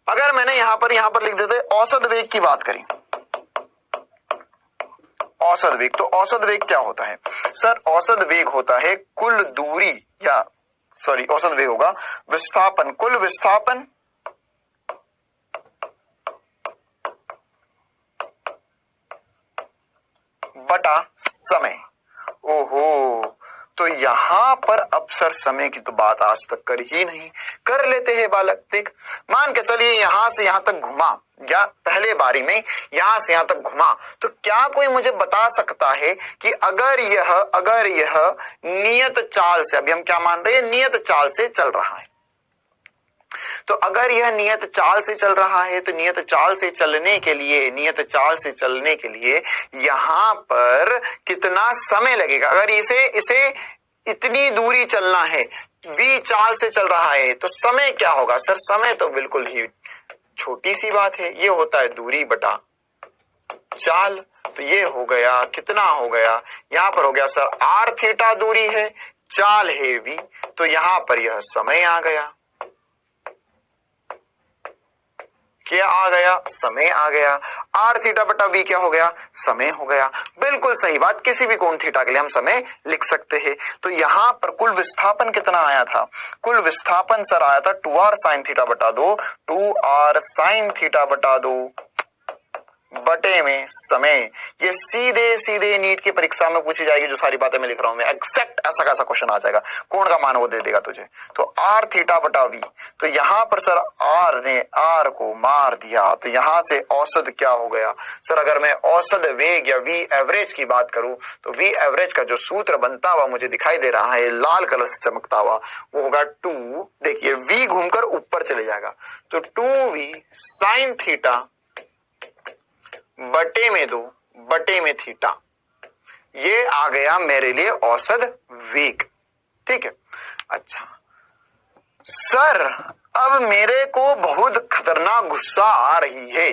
अगर मैंने यहां पर लिख देते औसत वेग की बात करी, औसत वेग, तो औसत वेग क्या होता है सर, औसत वेग होता है कुल दूरी, या सॉरी औसत वेग होगा विस्थापन, कुल विस्थापन बटा समय। ओहो तो यहां पर अब सर समय की तो बात आज तक कर ही नहीं, कर लेते हैं बालक। देख मान के चलिए यहां से यहां तक घुमा, या पहले बारी में यहां से यहां तक घुमा, तो क्या कोई मुझे बता सकता है कि अगर यह नियत चाल से, अभी हम क्या मान रहे हैं, नियत चाल से चल रहा है, तो अगर यह नियत चाल से चल रहा है तो नियत चाल से चलने के लिए यहां पर कितना समय लगेगा, अगर इसे इतनी दूरी चलना है, v चाल से चल रहा है तो समय क्या होगा सर, समय तो बिल्कुल ही छोटी सी बात है, ये होता है दूरी बटा चाल। तो ये हो गया, कितना हो गया, यहां पर हो गया सर r थीटा दूरी है, चाल है v, तो यहां पर यह समय आ गया, क्या आ गया, समय आ गया, आर थीटा बटा वी क्या हो गया, समय हो गया। बिल्कुल सही बात, किसी भी कोण थीटा के लिए हम समय लिख सकते हैं। तो यहां पर कुल विस्थापन कितना आया था, कुल विस्थापन सर आया था 2r साइन थीटा बटा 2, 2r साइन थीटा बटा 2 बटे में समय। ये सीधे सीधे नीट की परीक्षा में पूछी जाएगी, जो सारी बातें मैं लिख रहा हूं मैं, एग्जैक्ट ऐसा कैसा क्वेश्चन आ जाएगा, कोण का मान वो दे देगा तुझे। तो आर थीटा बटा वी, तो यहां पर सर आर ने आर को मार दिया, तो यहां से औसत क्या हो गया सर, अगर मैं औसत वेग या वी एवरेज की बात करूं तो वी एवरेज का जो सूत्र बनता हुआ मुझे दिखाई दे रहा है लाल कलर से चमकता हुआ, वो होगा 2, देखिए वी घूमकर ऊपर चले जाएगा, तो 2v साइन थीटा बटे में 2 बटे में थीटा, ये आ गया मेरे लिए औसत वेग, ठीक है। अच्छा सर अब मेरे को बहुत खतरनाक गुस्सा आ रही है,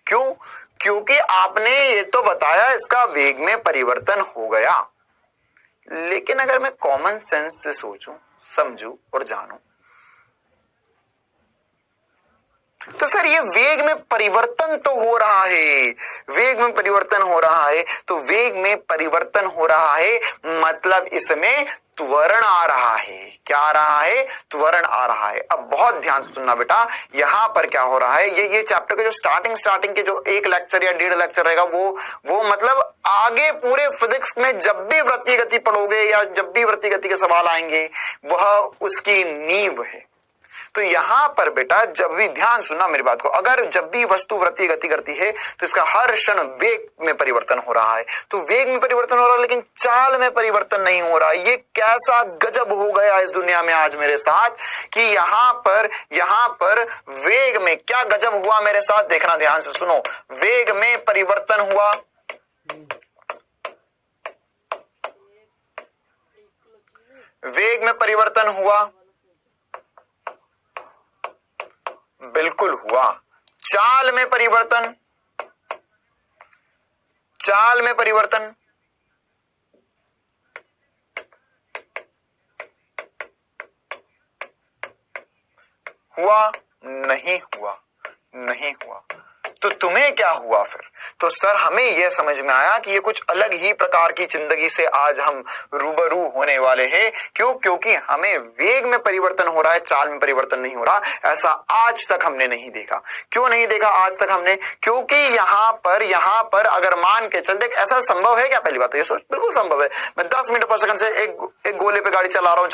क्यों, क्योंकि आपने ये तो बताया इसका वेग में परिवर्तन हो गया, लेकिन अगर मैं कॉमन सेंस से सोचूं, समझूं और जानूं, तो सर ये वेग में परिवर्तन तो हो रहा है, वेग में परिवर्तन हो रहा है, तो वेग में परिवर्तन हो रहा है मतलब इसमें त्वरण आ रहा है। क्या आ रहा है? त्वरण आ रहा है। अब बहुत ध्यान से सुनना बेटा, यहां पर क्या हो रहा है, ये चैप्टर के जो स्टार्टिंग के जो 1 लेक्चर या 1.5 लेक्चर रहेगा वो मतलब आगे पूरे फिजिक्स में जब भी वृत्तीय गति पढ़ोगे या जब भी वृत्तीय गति के सवाल आएंगे वह उसकी नींव है। तो यहां पर बेटा जब भी, ध्यान सुनना मेरी बात को, अगर जब भी वस्तु वृत्तीय गति करती है तो इसका हर क्षण वेग में परिवर्तन हो रहा है। तो वेग में परिवर्तन हो रहा है लेकिन चाल में परिवर्तन नहीं हो रहा। ये कैसा गजब हो गया इस दुनिया में आज मेरे साथ कि यहां पर वेग में क्या गजब हुआ मेरे साथ, देखना ध्यान से सुनो। वेग में परिवर्तन हुआ, वेग में परिवर्तन हुआ, बिल्कुल हुआ। चाल में परिवर्तन, चाल में परिवर्तन, हुआ? नहीं हुआ, नहीं हुआ। तो तुम्हें क्या हुआ फिर? तो सर हमें यह समझ में आया कि ये कुछ अलग ही प्रकार की जिंदगी से आज हम रूबरू होने वाले हैं। क्यों? क्योंकि हमें वेग में परिवर्तन हो रहा है, चाल में परिवर्तन नहीं हो रहा। ऐसा आज तक हमने नहीं देखा। क्यों नहीं देखा आज तक हमने? क्योंकि यहां पर अगर मान के चल, देख ऐसा संभव है क्या? पहली बात तो ये सोच, बिल्कुल संभव है। मैं 10 मीटर पर सेकंड से एक गोले पे गाड़ी चला रहा हूं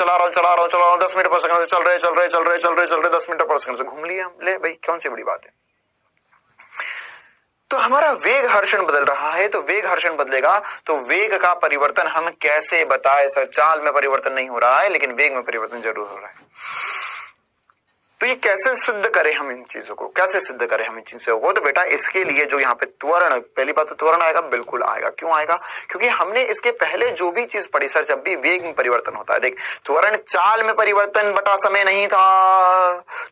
10 मीटर पर सेकंड से चल रहे 10 मीटर पर सेकंड से घूम लिया। ले भाई, कौन सी बड़ी बात है? तो हमारा वेग हर्षण बदल रहा है। तो वेग हर्षण बदलेगा तो वेग का परिवर्तन हम कैसे बताएं सर? चाल में परिवर्तन नहीं हो रहा है लेकिन वेग में परिवर्तन जरूर हो रहा है। तो ये कैसे सिद्ध करें हम इन चीजों को, कैसे सिद्ध करें हम इन चीजों को? तो बेटा इसके लिए जो यहाँ पे त्वरण, पहली बात तो त्वरण आएगा, बिल्कुल आएगा। क्यों आएगा? क्योंकि हमने इसके पहले जो भी चीज पढ़ी सर, जब भी वेग में परिवर्तन होता है, देख त्वरण चाल में परिवर्तन बटा समय नहीं था,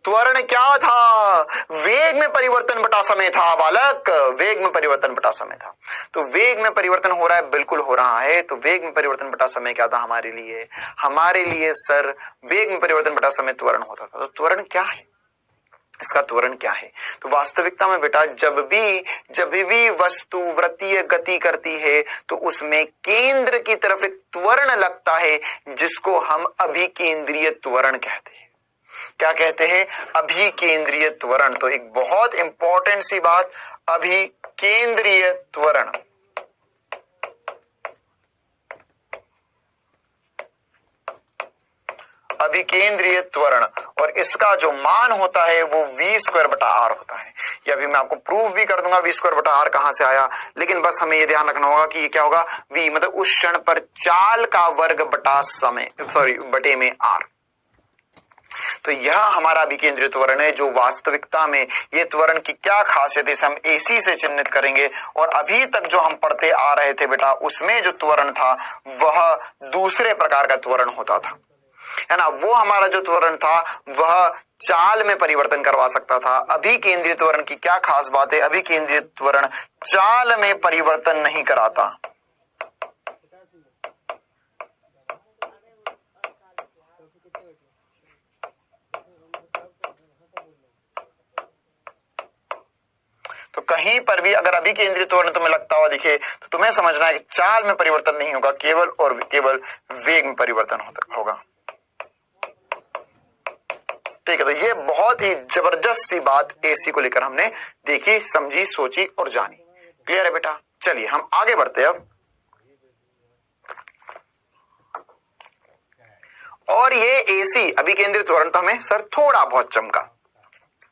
त्वरण क्या था? वेग में परिवर्तन बटा समय था बालक, वेग में परिवर्तन बटा समय था। तो वेग में परिवर्तन हो रहा है, बिल्कुल हो रहा है। तो वेग में परिवर्तन बटा समय क्या था हमारे लिए? हमारे लिए सर वेग में परिवर्तन बटा समय त्वरण होता था। तो त्वरण क्या है? इसका त्वरण क्या है? तो वास्तविकता में बेटा जब भी वस्तु वृत्तीय गति करती है तो उसमें केंद्र की तरफ एक त्वरण लगता है जिसको हम अभिकेंद्रीय त्वरण कहते हैं। क्या कहते हैं? अभिकेंद्रीय त्वरण। तो एक बहुत इंपॉर्टेंट सी बात, अभिकेंद्रीय त्वरण। अभिकेंद्रीय त्वरण, और इसका जो मान होता है वो v² बटा r होता है। ये अभी मैं आपको प्रूव भी कर दूंगा v² बटा r कहां से आया, लेकिन बस हमें ये ध्यान रखना होगा कि ये क्या होगा, v मतलब उस क्षण पर चाल का वर्ग बटा समय, बटे में r। तो यह हमारा अभिकेंद्रित त्वरण है, जो वास्तविकता में ये त्वरण की क्या खासियत है इसे हम AC से चिन्हित करेंगे। और अभी तक जो हम पढ़ते आ रहे थे बेटा, उसमें जो त्वरण था वह दूसरे प्रकार का त्वरण होता था, है ना। वो हमारा जो त्वरण था वह चाल में परिवर्तन करवा सकता था। अभिकेंद्रीय त्वरण की क्या खास बात है? अभिकेंद्रीय त्वरण चाल में परिवर्तन नहीं कराता। तो कहीं पर भी अगर अभिकेंद्रीय त्वरण तुम्हें लगता हुआ दिखे तो तुम्हें समझना है कि चाल में परिवर्तन नहीं होगा, केवल और केवल वेग में परिवर्तन होगा। ठीक है, तो ये बहुत ही जबरदस्त सी बात AC को लेकर हमने देखी, समझी, सोची और जानी। क्लियर है बेटा? चलिए हम आगे बढ़ते हैं अब। और ये AC अभिकेंद्रीय त्वरण तो हमें सर थोड़ा बहुत चमका,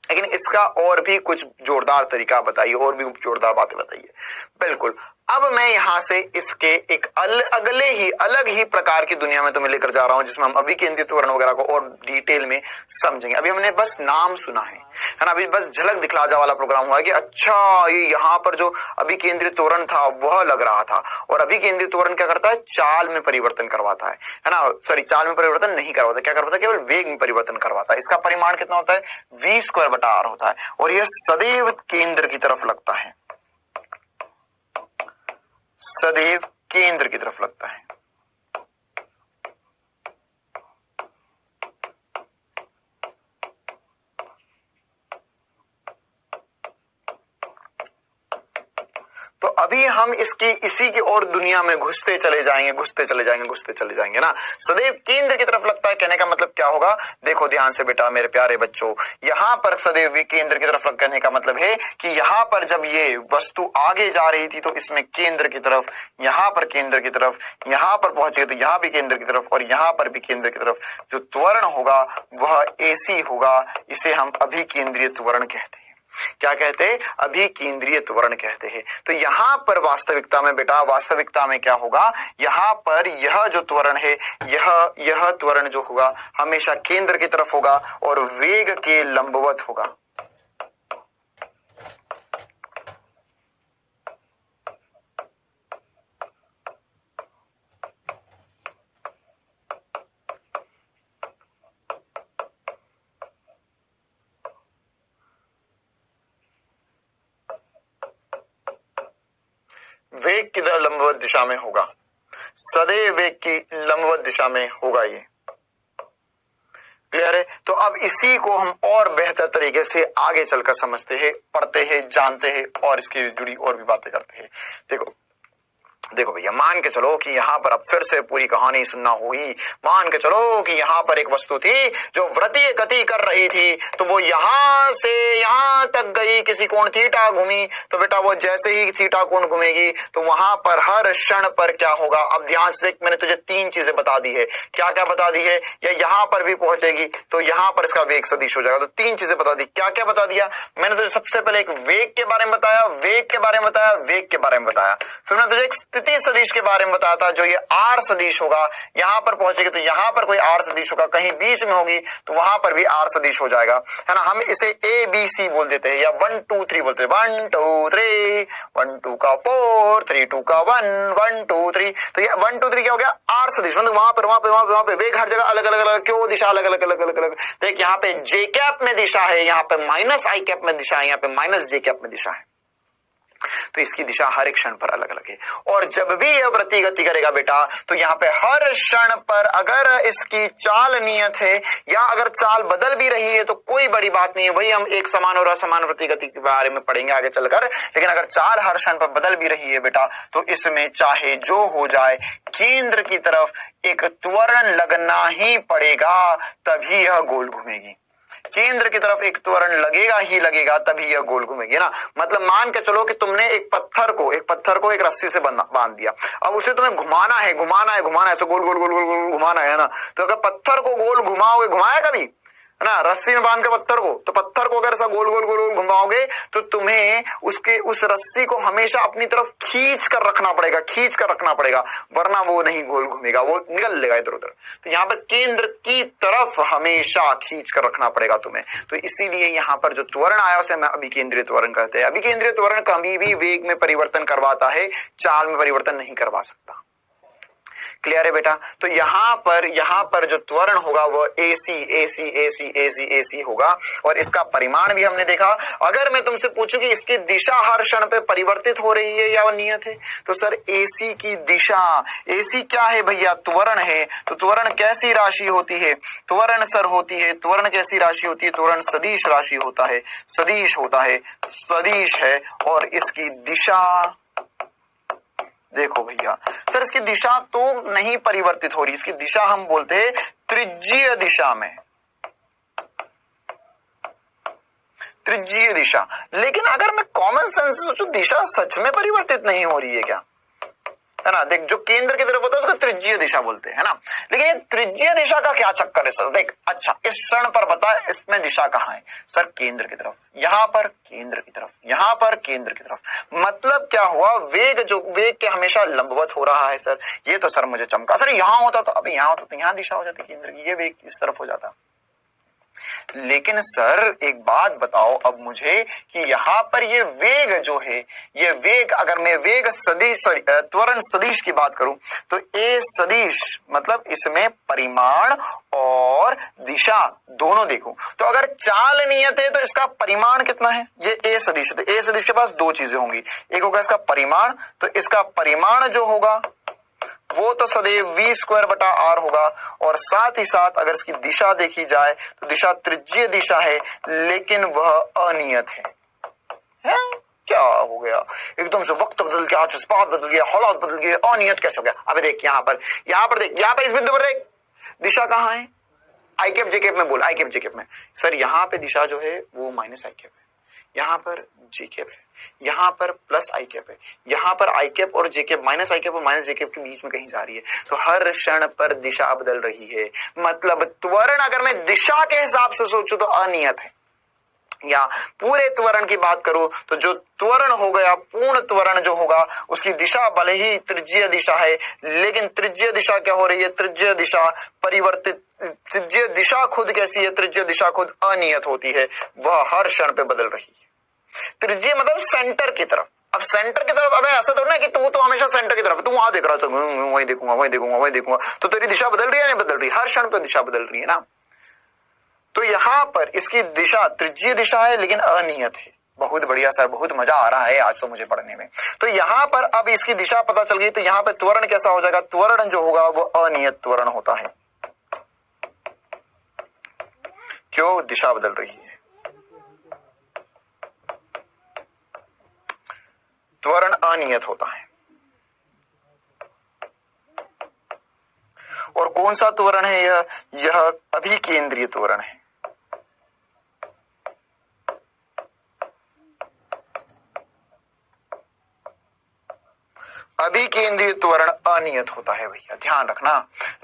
लेकिन इसका और भी कुछ जोरदार तरीका बताइए, और भी जोरदार बातें बताइए। बिल्कुल, अब मैं यहां से इसके एक अलग ही प्रकार की दुनिया में तुम्हें लेकर जा रहा हूं, जिसमें हम अभिकेंद्रित त्वरण वगैरह को और डिटेल में समझेंगे। अभी हमने बस नाम सुना है ना, अभी बस झलक दिखला जा वाला प्रोग्राम हुआ है कि अच्छा ये यहाँ पर जो अभिकेंद्रित त्वरण था वह लग रहा था। और अभिकेंद्रित त्वरण क्या करता है? चाल में परिवर्तन करवाता है ना, सॉरी चाल में परिवर्तन नहीं करवाता, क्या करवाता है? केवल वेग में परिवर्तन करवाता है। इसका परिमाण कितना होता है? v² बटा r होता है, और यह सदैव केंद्र की तरफ लगता है, सदैव केंद्र की तरफ लगता है। तो अभी हम इसी की और दुनिया में घुसते चले जाएंगे ना, सदैव केंद्र की तरफ लगता है। कहने का मतलब क्या होगा, देखो ध्यान से बेटा मेरे प्यारे बच्चों, यहाँ पर सदैव केंद्र की तरफ कहने का मतलब है कि यहाँ पर जब ये वस्तु आगे जा रही थी तो इसमें केंद्र की तरफ, यहाँ पर केंद्र की तरफ, यहाँ पर पहुंचे तो यहाँ भी केंद्र की तरफ और यहाँ पर भी केंद्र की तरफ जो त्वरण होगा वह AC होगा। इसे हम अभिकेंद्रीय त्वरण कहते हैं। क्या कहते हैं, अभिकेंद्रीय त्वरण कहते हैं। तो यहाँ पर वास्तविकता में बेटा, वास्तविकता में क्या होगा, यहाँ पर यह जो त्वरण है, यह त्वरण जो होगा हमेशा केंद्र की तरफ होगा और वेग के लंबवत होगा। वेग की लंबवत दिशा में होगा, सदैव वेग की लंबवत दिशा में होगा। ये क्लियर है। तो अब इसी को हम और बेहतर तरीके से आगे चलकर समझते हैं, पढ़ते हैं, जानते हैं और इसकी जुड़ी और भी बातें करते हैं। देखो भैया, मान के चलो कि यहाँ पर अब फिर से पूरी कहानी सुनना होगी। मान के चलो कि यहाँ पर एक वस्तु थी जो वृत्तीय गति कर रही थी, तो वो यहाँ से यहाँ तक गई, किसी कोण थीटा घूमी, तो बेटा वो जैसे ही थीटा कोण घूमेगी तो वहां पर हर क्षण पर क्या होगा। अब ध्यान से, मैंने तुझे 3 चीजें बता दी है। क्या क्या बता दी है, या यहाँ पर भी पहुंचेगी तो यहाँ पर इसका वेग सदिश हो जाएगा। तो 3 चीजें बता दी। क्या क्या बता दिया मैंने तुझे? सबसे पहले एक वेग के बारे में बताया, वेग के बारे में बताया, वेग के बारे में बताया। फिर मैंने तुझे एक स्थिति सदिश के बारे में बताया था, जो ये R सदिश होगा। यहाँ पर पहुंचेगी तो यहाँ पर कोई R सदिश होगा, कहीं बीच में होगी तो वहां पर भी R सदिश हो जाएगा, है ना। हम इसे ABC बोल देते हैं या 1 2 3 बोलते हैं। 1 2 3, 1 2 का 4, 3 2 का 1, 1 2 3। तो ये 1 2 3 क्या हो गया, R सदिश। मतलब वहां पे वेग हर जगह अलग अलग, क्यों दिशा अलग अलग। देख यहाँ पे J कैप में दिशा है, यहाँ पे -I कैप में दिशा है, यहाँ पे -J कैप में दिशा है। तो इसकी दिशा हर एक क्षण पर अलग अलग है। और जब भी यह वृत्तीय गति करेगा बेटा, तो यहाँ पे हर क्षण पर अगर इसकी चाल नियत है या अगर चाल बदल भी रही है तो कोई बड़ी बात नहीं है, वही हम एक समान और असमान वृत्तीय गति के बारे में पढ़ेंगे आगे चलकर। लेकिन अगर चाल हर क्षण पर बदल भी रही है बेटा, तो इसमें चाहे जो हो जाए केंद्र की तरफ एक त्वरण लगना ही पड़ेगा, तभी यह गोल घूमेगी। केंद्र की तरफ एक त्वरण लगेगा ही लगेगा, तभी यह गोल घूमेगी ना। मतलब मान के चलो कि तुमने एक पत्थर को एक रस्सी से बांध दिया। अब उसे तुम्हें घुमाना है ऐसे गोल गोल गोल गोल गोल घुमाना है ना। तो अगर पत्थर को गोल घुमाओगे, घुमाया कभी, है ना, रस्सी में बांध के पत्थर को, तो पत्थर को अगर ऐसा गोल गोल गोल गोल घुमाओगे तो तुम्हें उस रस्सी को हमेशा अपनी तरफ खींच कर रखना पड़ेगा, वरना वो नहीं गोल घूमेगा, वो निकल लेगा इधर उधर। तो यहाँ पर केंद्र की तरफ हमेशा खींच कर रखना पड़ेगा तुम्हें। तो इसीलिए यहाँ पर जो त्वरण आया उसे हम अभिकेंद्रीय त्वरण कहते हैं। अभिकेंद्रीय त्वरण कभी भी वेग में परिवर्तन करवाता है, चाल में परिवर्तन नहीं करवा सकता। क्लियर है बेटा। तो यहाँ पर जो त्वरण होगा वो AC होगा। और इसका परिमाण भी हमने देखा। अगर मैं तुमसे पूछूं कि इसकी दिशा हर क्षण पे परिवर्तित हो रही है या वो नियत है, तो सर AC की दिशा, AC क्या है भैया, त्वरण है। तो त्वरण कैसी राशि होती है, त्वरण कैसी राशि होती है, त्वरण सदिश राशि होता है, सदिश है। और इसकी दिशा देखो भैया, सर इसकी दिशा तो नहीं परिवर्तित हो रही, इसकी दिशा हम बोलते हैं त्रिज्यीय दिशा। लेकिन अगर मैं कॉमन सेंस से सोचूं, दिशा सच में परिवर्तित नहीं हो रही है क्या, है ना। देख, जो केंद्र की तरफ होता है उसको त्रिज्यीय दिशा बोलते हैं, है ना। लेकिन ये त्रिज्यीय दिशा का क्या चक्कर है सर। देख, अच्छा इस क्षण पर बता, इसमें दिशा कहाँ है सर, केंद्र की तरफ, यहाँ पर केंद्र की तरफ, यहाँ पर केंद्र की तरफ। मतलब क्या हुआ, वेग के हमेशा लंबवत हो रहा है सर। ये तो सर मुझे चमका, सर यहाँ होता तो अब यहाँ होता तो यहाँ दिशा हो जाती केंद्र की, ये वेग इस तरफ हो जाता। लेकिन सर एक बात बताओ अब मुझे कि यहाँ पर ये वेग जो है, ये वेग, अगर मैं वेग सदिश त्वरण सदिश की बात करूं तो A सदिश मतलब इसमें परिमाण और दिशा दोनों देखो। तो अगर चाल नियत है तो इसका परिमाण कितना है, ये A सदिश है। तो A सदिश के पास 2 चीजें होंगी, एक होगा इसका परिमाण, तो इसका परिमाण जो होगा वो तो सदैव v²/r होगा। और साथ ही साथ अगर इसकी दिशा देखी जाए तो दिशा त्रिज्यीय दिशा है, लेकिन वह अनियत है। क्या हो गया, एकदम से वक्त बदल गया, जज्बात बदल गया, हालात बदल गए, अनियत कैसे हो गया? अबे देख यहाँ पर देख, यहाँ पर इस बिंदु पर देख, दिशा कहाँ है? आई कैप जे कैप में बोल, आई कैप जे कैप में। सर यहाँ पे दिशा जो है वो माइनस आई कैप है, यहाँ पर जे कैप है, यहाँ पर प्लस आई कैप है, यहाँ पर आई कैप और जे कैप, माइनस आई कैप और माइनस जे कैप के बीच में कहीं जा रही है। तो हर क्षण पर दिशा बदल रही है, मतलब त्वरण अगर मैं दिशा के हिसाब से सोचूं तो अनियत है। या पूरे त्वरण की बात करूं तो जो त्वरण हो गया, पूर्ण त्वरण जो होगा, उसकी दिशा भले ही त्रिज्यीय दिशा है, लेकिन त्रिज्यीय दिशा क्या हो रही है? त्रिज्यीय दिशा परिवर्तित, त्रिज्यीय दिशा खुद कैसी है? त्रिज्यीय दिशा खुद अनियत होती है, वह हर क्षण पे बदल रही है। त्रिज्यीय मतलब सेंटर की तरफ। अब सेंटर की तरफ, अब ऐसा थोड़ा ना कि तू तो हमेशा सेंटर की तरफ, तू वहां देख रहा है, वही देखूंगा वही देखूंगा वही देखूंगा, तो तेरी दिशा बदल रही है नहीं बदल रही? हर क्षण पे दिशा बदल रही है ना। तो यहां पर इसकी दिशा त्रिज्यीय दिशा है लेकिन अनियत है। बहुत बढ़िया सर, बहुत मजा आ रहा है आज तो मुझे पढ़ने में। तो यहां पर अब इसकी दिशा पता चल गई, तो यहां पर त्वरण कैसा हो जाएगा? त्वरण जो होगा वो अनियत त्वरण होता है। क्यों? दिशा बदल रही है। त्वरण अनियत होता है। और कौन सा त्वरण है यह अभिकेंद्रीय त्वरण है। अभिकेंद्रीय त्वरण अनियत होता है भैया, ध्यान रखना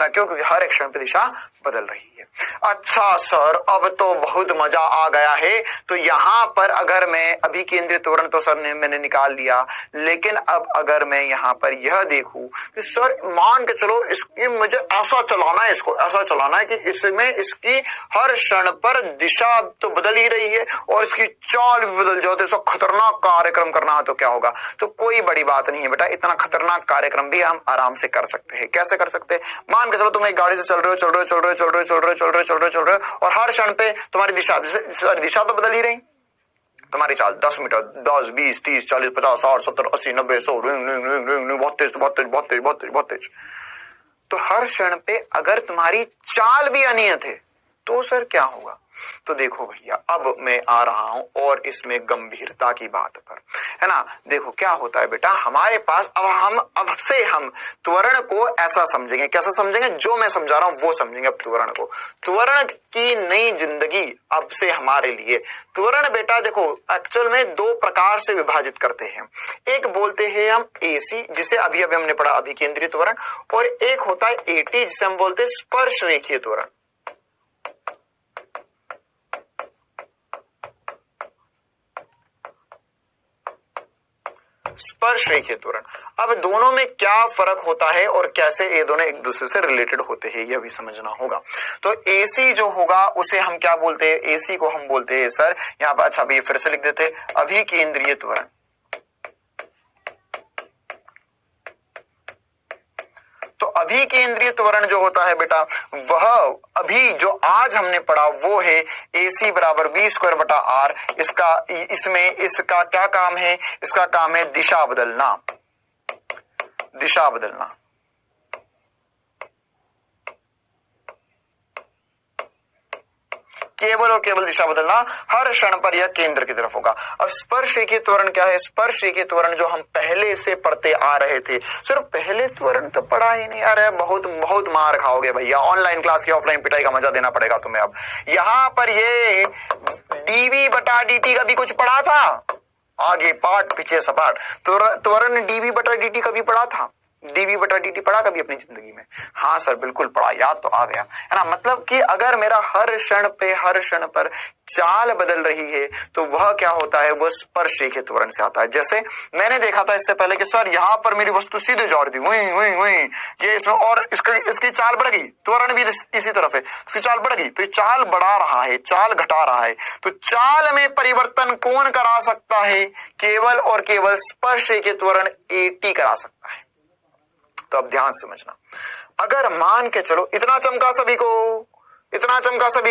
ना, क्योंकि हर एक क्षण पे दिशा बदल रही है। अच्छा सर, अब तो बहुत मजा आ गया है। तो यहाँ पर अगर मैं अभिकेंद्रीय त्वरण तो सर ने मैंने निकाल लिया, लेकिन अब अगर मैं यहाँ पर यह देखूं कि सर मान के चलो इसकी मुझे ऐसा चलाना है, इसको ऐसा चलाना है कि इसमें इसकी हर क्षण पर दिशा तो बदल ही रही है और इसकी चाल भी बदल जाए, तो इसका खतरनाक कार्यक्रम करना है तो क्या होगा? तो कोई बड़ी बात नहीं है बेटा, इतना खतरनाक कार्यक्रम भी हम आराम से कर सकते हैं। कैसे कर सकते हैं? मान के चलो तुम एक गाड़ी से चल रहे हो और हर क्षण पे तुम्हारी दिशा तो बदल ही रही। तुम्हारी चाल 10 मीटर, 10, 20, 30, 40, 50, 60, 70, 80, 90, 100, बहुत तेज। तो हर क्षण पे अगर तुम्हारी चाल भी अनियत है तो सर क्या होगा? तो देखो भैया, अब मैं आ रहा हूं और इसमें गंभीरता की बात पर, है ना। देखो क्या होता है बेटा, हमारे पास अब से हम त्वरण को ऐसा समझेंगे। कैसा समझेंगे? जो मैं समझा रहा हूं वो समझेंगे। अब त्वरण को, त्वरण की नई जिंदगी अब से हमारे लिए। त्वरण बेटा देखो एक्चुअल में दो प्रकार से विभाजित करते हैं। एक बोलते हैं हम एसी, जिसे अभी हमने पढ़ा अभिकेंद्रीय त्वरण, और एक होता है एटी, जिसे हम बोलते हैं स्पर्श रेखीय त्वरण। स्पर्श रेखीय त्वरण। अब दोनों में क्या फर्क होता है और कैसे ये दोनों एक दूसरे से रिलेटेड होते हैं, यह भी समझना होगा। तो एसी जो होगा उसे हम क्या बोलते हैं? एसी को हम बोलते हैं सर यहाँ पर, अच्छा अभी फिर से लिख देते, अभिकेंद्रीय त्वरण। तो अभिकेंद्रीय त्वरण जो होता है बेटा, वह अभी जो आज हमने पढ़ा वो है AC बराबर v²/r। इसका क्या काम है? इसका काम है दिशा बदलना, दिशा बदलना। केवल और केवल दिशा बदलना, हर क्षण पर यह केंद्र की तरफ होगा। अब स्पर्श रेखीय त्वरण क्या है? स्पर्श रेखीय त्वरण जो हम पहले से पढ़ते आ रहे थे, सिर्फ पहले त्वरण तो पढ़ा ही नहीं आ रहा है, बहुत मार खाओगे भैया। ऑनलाइन क्लास की ऑफलाइन पिटाई का मजा देना पड़ेगा तुम्हें। अब यहाँ पर ये dv/dt का भी कुछ पढ़ा था, आगे पाठ पीछे सपाट। त्वरण dv/dt का भी पढ़ा था, dv/dt पढ़ा कभी अपनी जिंदगी में? हाँ सर बिल्कुल पढ़ा, याद तो आ गया, है ना। मतलब कि अगर मेरा हर क्षण पर चाल बदल रही है तो वह क्या होता है? वो स्पर्श रेखीय त्वरण से आता है। जैसे मैंने देखा था इससे पहले कि सर यहाँ पर मेरी वस्तु सीधे जा रही थी, वही ये इसमें, और इसकी चाल बढ़ गई, त्वरण भी इसी तरफ है, इसकी चाल बढ़ गई, तो चाल बढ़ा रहा है, चाल घटा रहा है। तो चाल में परिवर्तन कौन करा सकता है? केवल और केवल स्पर्श रेखीय त्वरण AT करा सकता है। तो अब ध्यान समझना, अगर मान के चलो इतना चमका सभी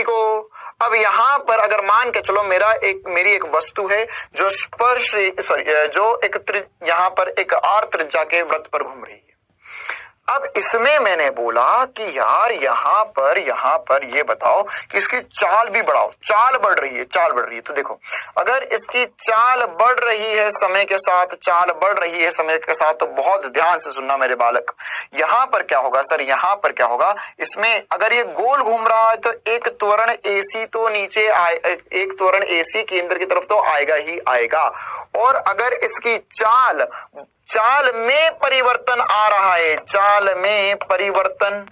को, अब यहां पर अगर मान के चलो मेरी एक वस्तु है जो यहाँ पर एक r त्रिज्या के वृत्त पर घूम रही है। अब इसमें मैंने बोला कि यार यहां पर ये बताओ कि इसकी चाल भी बढ़ाओ, चाल बढ़ रही है। तो देखो अगर इसकी चाल बढ़ रही है समय के साथ, तो बहुत ध्यान से सुनना मेरे बालक। यहां पर क्या होगा सर, यहां पर क्या होगा, इसमें अगर ये गोल घूम रहा है तो एक त्वरण AC तो नीचे आए, एक त्वरण AC केंद्र की तरफ तो आएगा ही आएगा। और अगर इसकी चाल में परिवर्तन आ रहा है, चाल में परिवर्तन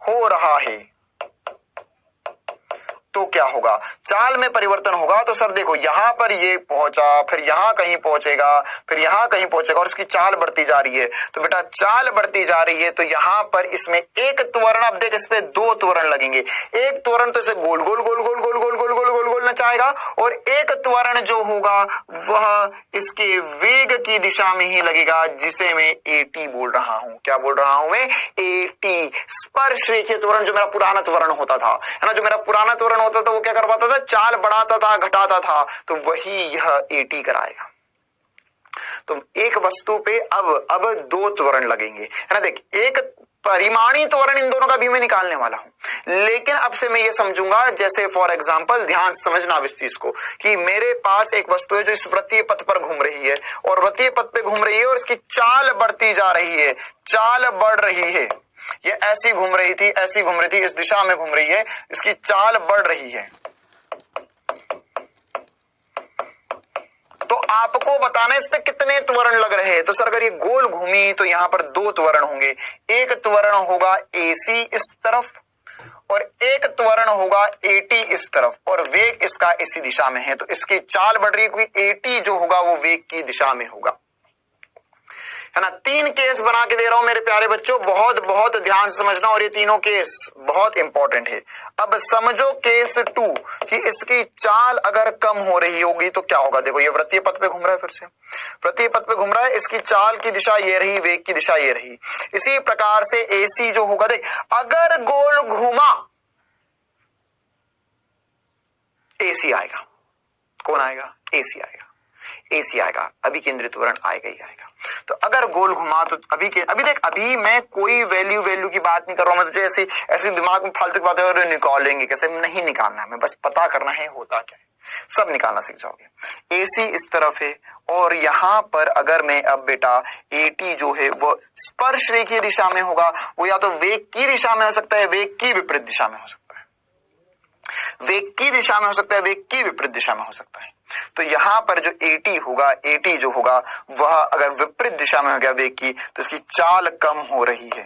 हो रहा है, तो क्या होगा, चाल में परिवर्तन होगा तो सर देखो यहां पर ये पहुंचा, फिर यहां कहीं पहुंचेगा, फिर यहां कहीं पहुंचेगा और इसकी चाल बढ़ती जा रही है। तो बेटा चाल बढ़ती जा रही है तो यहां पर इसमें एक त्वरण, अब देख इस पे दो त्वरण लगेंगे। एक त्वरण तो इसे गोल गोल गोल गोल गोल गोल गोल गोल गोल गोल नचाएगा और एक त्वरण जो होगा वह इसके वेग की दिशा में ही लगेगा, जिसे मैं AT बोल रहा हूं। क्या बोल रहा हूं मैं, AT, स्पर्श रेखीय त्वरण। जो मेरा पुराना त्वरण होता था, है ना, जो मेरा पुराना त्वरण होता था वो क्या करवाता था, चाल बढ़ाता था, घटाता था, तो वही यह AT कराएगा। तो एक वस्तु पे अब दो त्वरण लगेंगे, है ना। देख एक परिमाणी त्वरण इन दोनों का भी मैं निकालने वाला हूं, लेकिन अब से मैं ये समझूंगा, जैसे फॉर एग्जांपल ध्यान से समझना अब इस चीज को, कि मेरे पास एक वस्तु है जो इस वृत्तीय पथ पर घूम रही है और वृत्तीय पथ पे घूम रही है और इसकी चाल बढ़ती जा रही है, चाल बढ़ रही है। ये ऐसी घूम रही थी, ऐसी घूम रही थी, इस दिशा में घूम रही है, इसकी चाल बढ़ रही है। तो आपको बताना है इस पे कितने त्वरण लग रहे हैं। तो सर अगर ये गोल घूमी तो यहां पर दो त्वरण होंगे, एक त्वरण होगा AC इस तरफ और एक त्वरण होगा AT इस तरफ, और वेग इसका इसी दिशा में है, तो इसकी चाल बढ़ रही है क्योंकि AT जो होगा वो वेग की दिशा में होगा, है ना। तीन केस बना के दे रहा हूं मेरे प्यारे बच्चों, बहुत बहुत ध्यान से समझना, और ये तीनों केस बहुत इंपॉर्टेंट है। अब समझो केस 2 कि इसकी चाल अगर कम हो रही होगी तो क्या होगा। देखो ये वृत्तीय पथ पे घूम रहा है, फिर से वृत्तीय पथ पे घूम रहा है, इसकी चाल की दिशा ये रही, वेग की दिशा ये रही। इसी प्रकार से AC जो होगा, देख अगर गोल घूमा AC आएगा, कौन आएगा, AC आएगा, AC आएगा, अभी केंद्रित त्वरण आएगा ही आएगा। तो अगर गोल घुमा तो अभी देख, अभी मैं कोई वैल्यू की बात नहीं कर रहा हूं, मैं तुझे ऐसी दिमाग में फालतू की बातें निकालेंगे कैसे, नहीं निकालना है, मैं बस पता करना है होता क्या है, सब निकालना सीख जाओगे। AC इस तरफ है और यहां पर अगर मैं अब बेटा AT जो है वो स्पर्श रेखीय दिशा में होगा, वो या तो वेग की दिशा में हो सकता है, वेग की विपरीत दिशा में हो सकता है, वेग की दिशा में हो सकता है, वेग की विपरीत दिशा में हो सकता है। तो यहां पर जो AT होगा, AT जो होगा वह अगर विपरीत दिशा में हो गया वेग की, तो इसकी चाल कम हो रही है।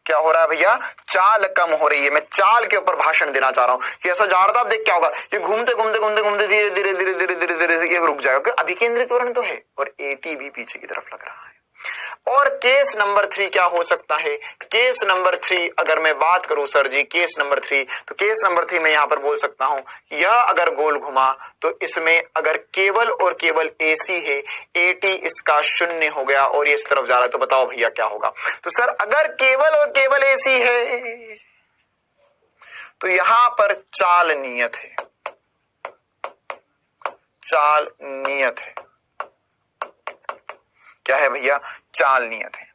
क्या हो रहा है भैया, चाल कम हो रही है। मैं चाल के ऊपर भाषण देना चाह रहा हूं कि ऐसा जा रहा था, अब देख क्या होगा, ये घूमते घूमते घूमते घूमते धीरे धीरे धीरे धीरे धीरे धीरे से ये रुक जाएगा, क्योंकि अभी केंद्रित त्वरण तो है और AT भी पीछे की तरफ लग रहा है। और केस नंबर 3 क्या हो सकता है, केस नंबर 3 अगर मैं बात करूं सर जी, केस नंबर 3, तो केस नंबर 3 मैं यहां पर बोल सकता हूं, यह अगर गोल घुमा तो इसमें अगर केवल और केवल AC है, AT इसका 0 हो गया और ये इस तरफ जा रहा है, तो बताओ भैया क्या होगा। तो सर अगर केवल और केवल AC है तो यहां पर चाल नियत है, चाल नियत है। क्या है भैया, चाल नियत है।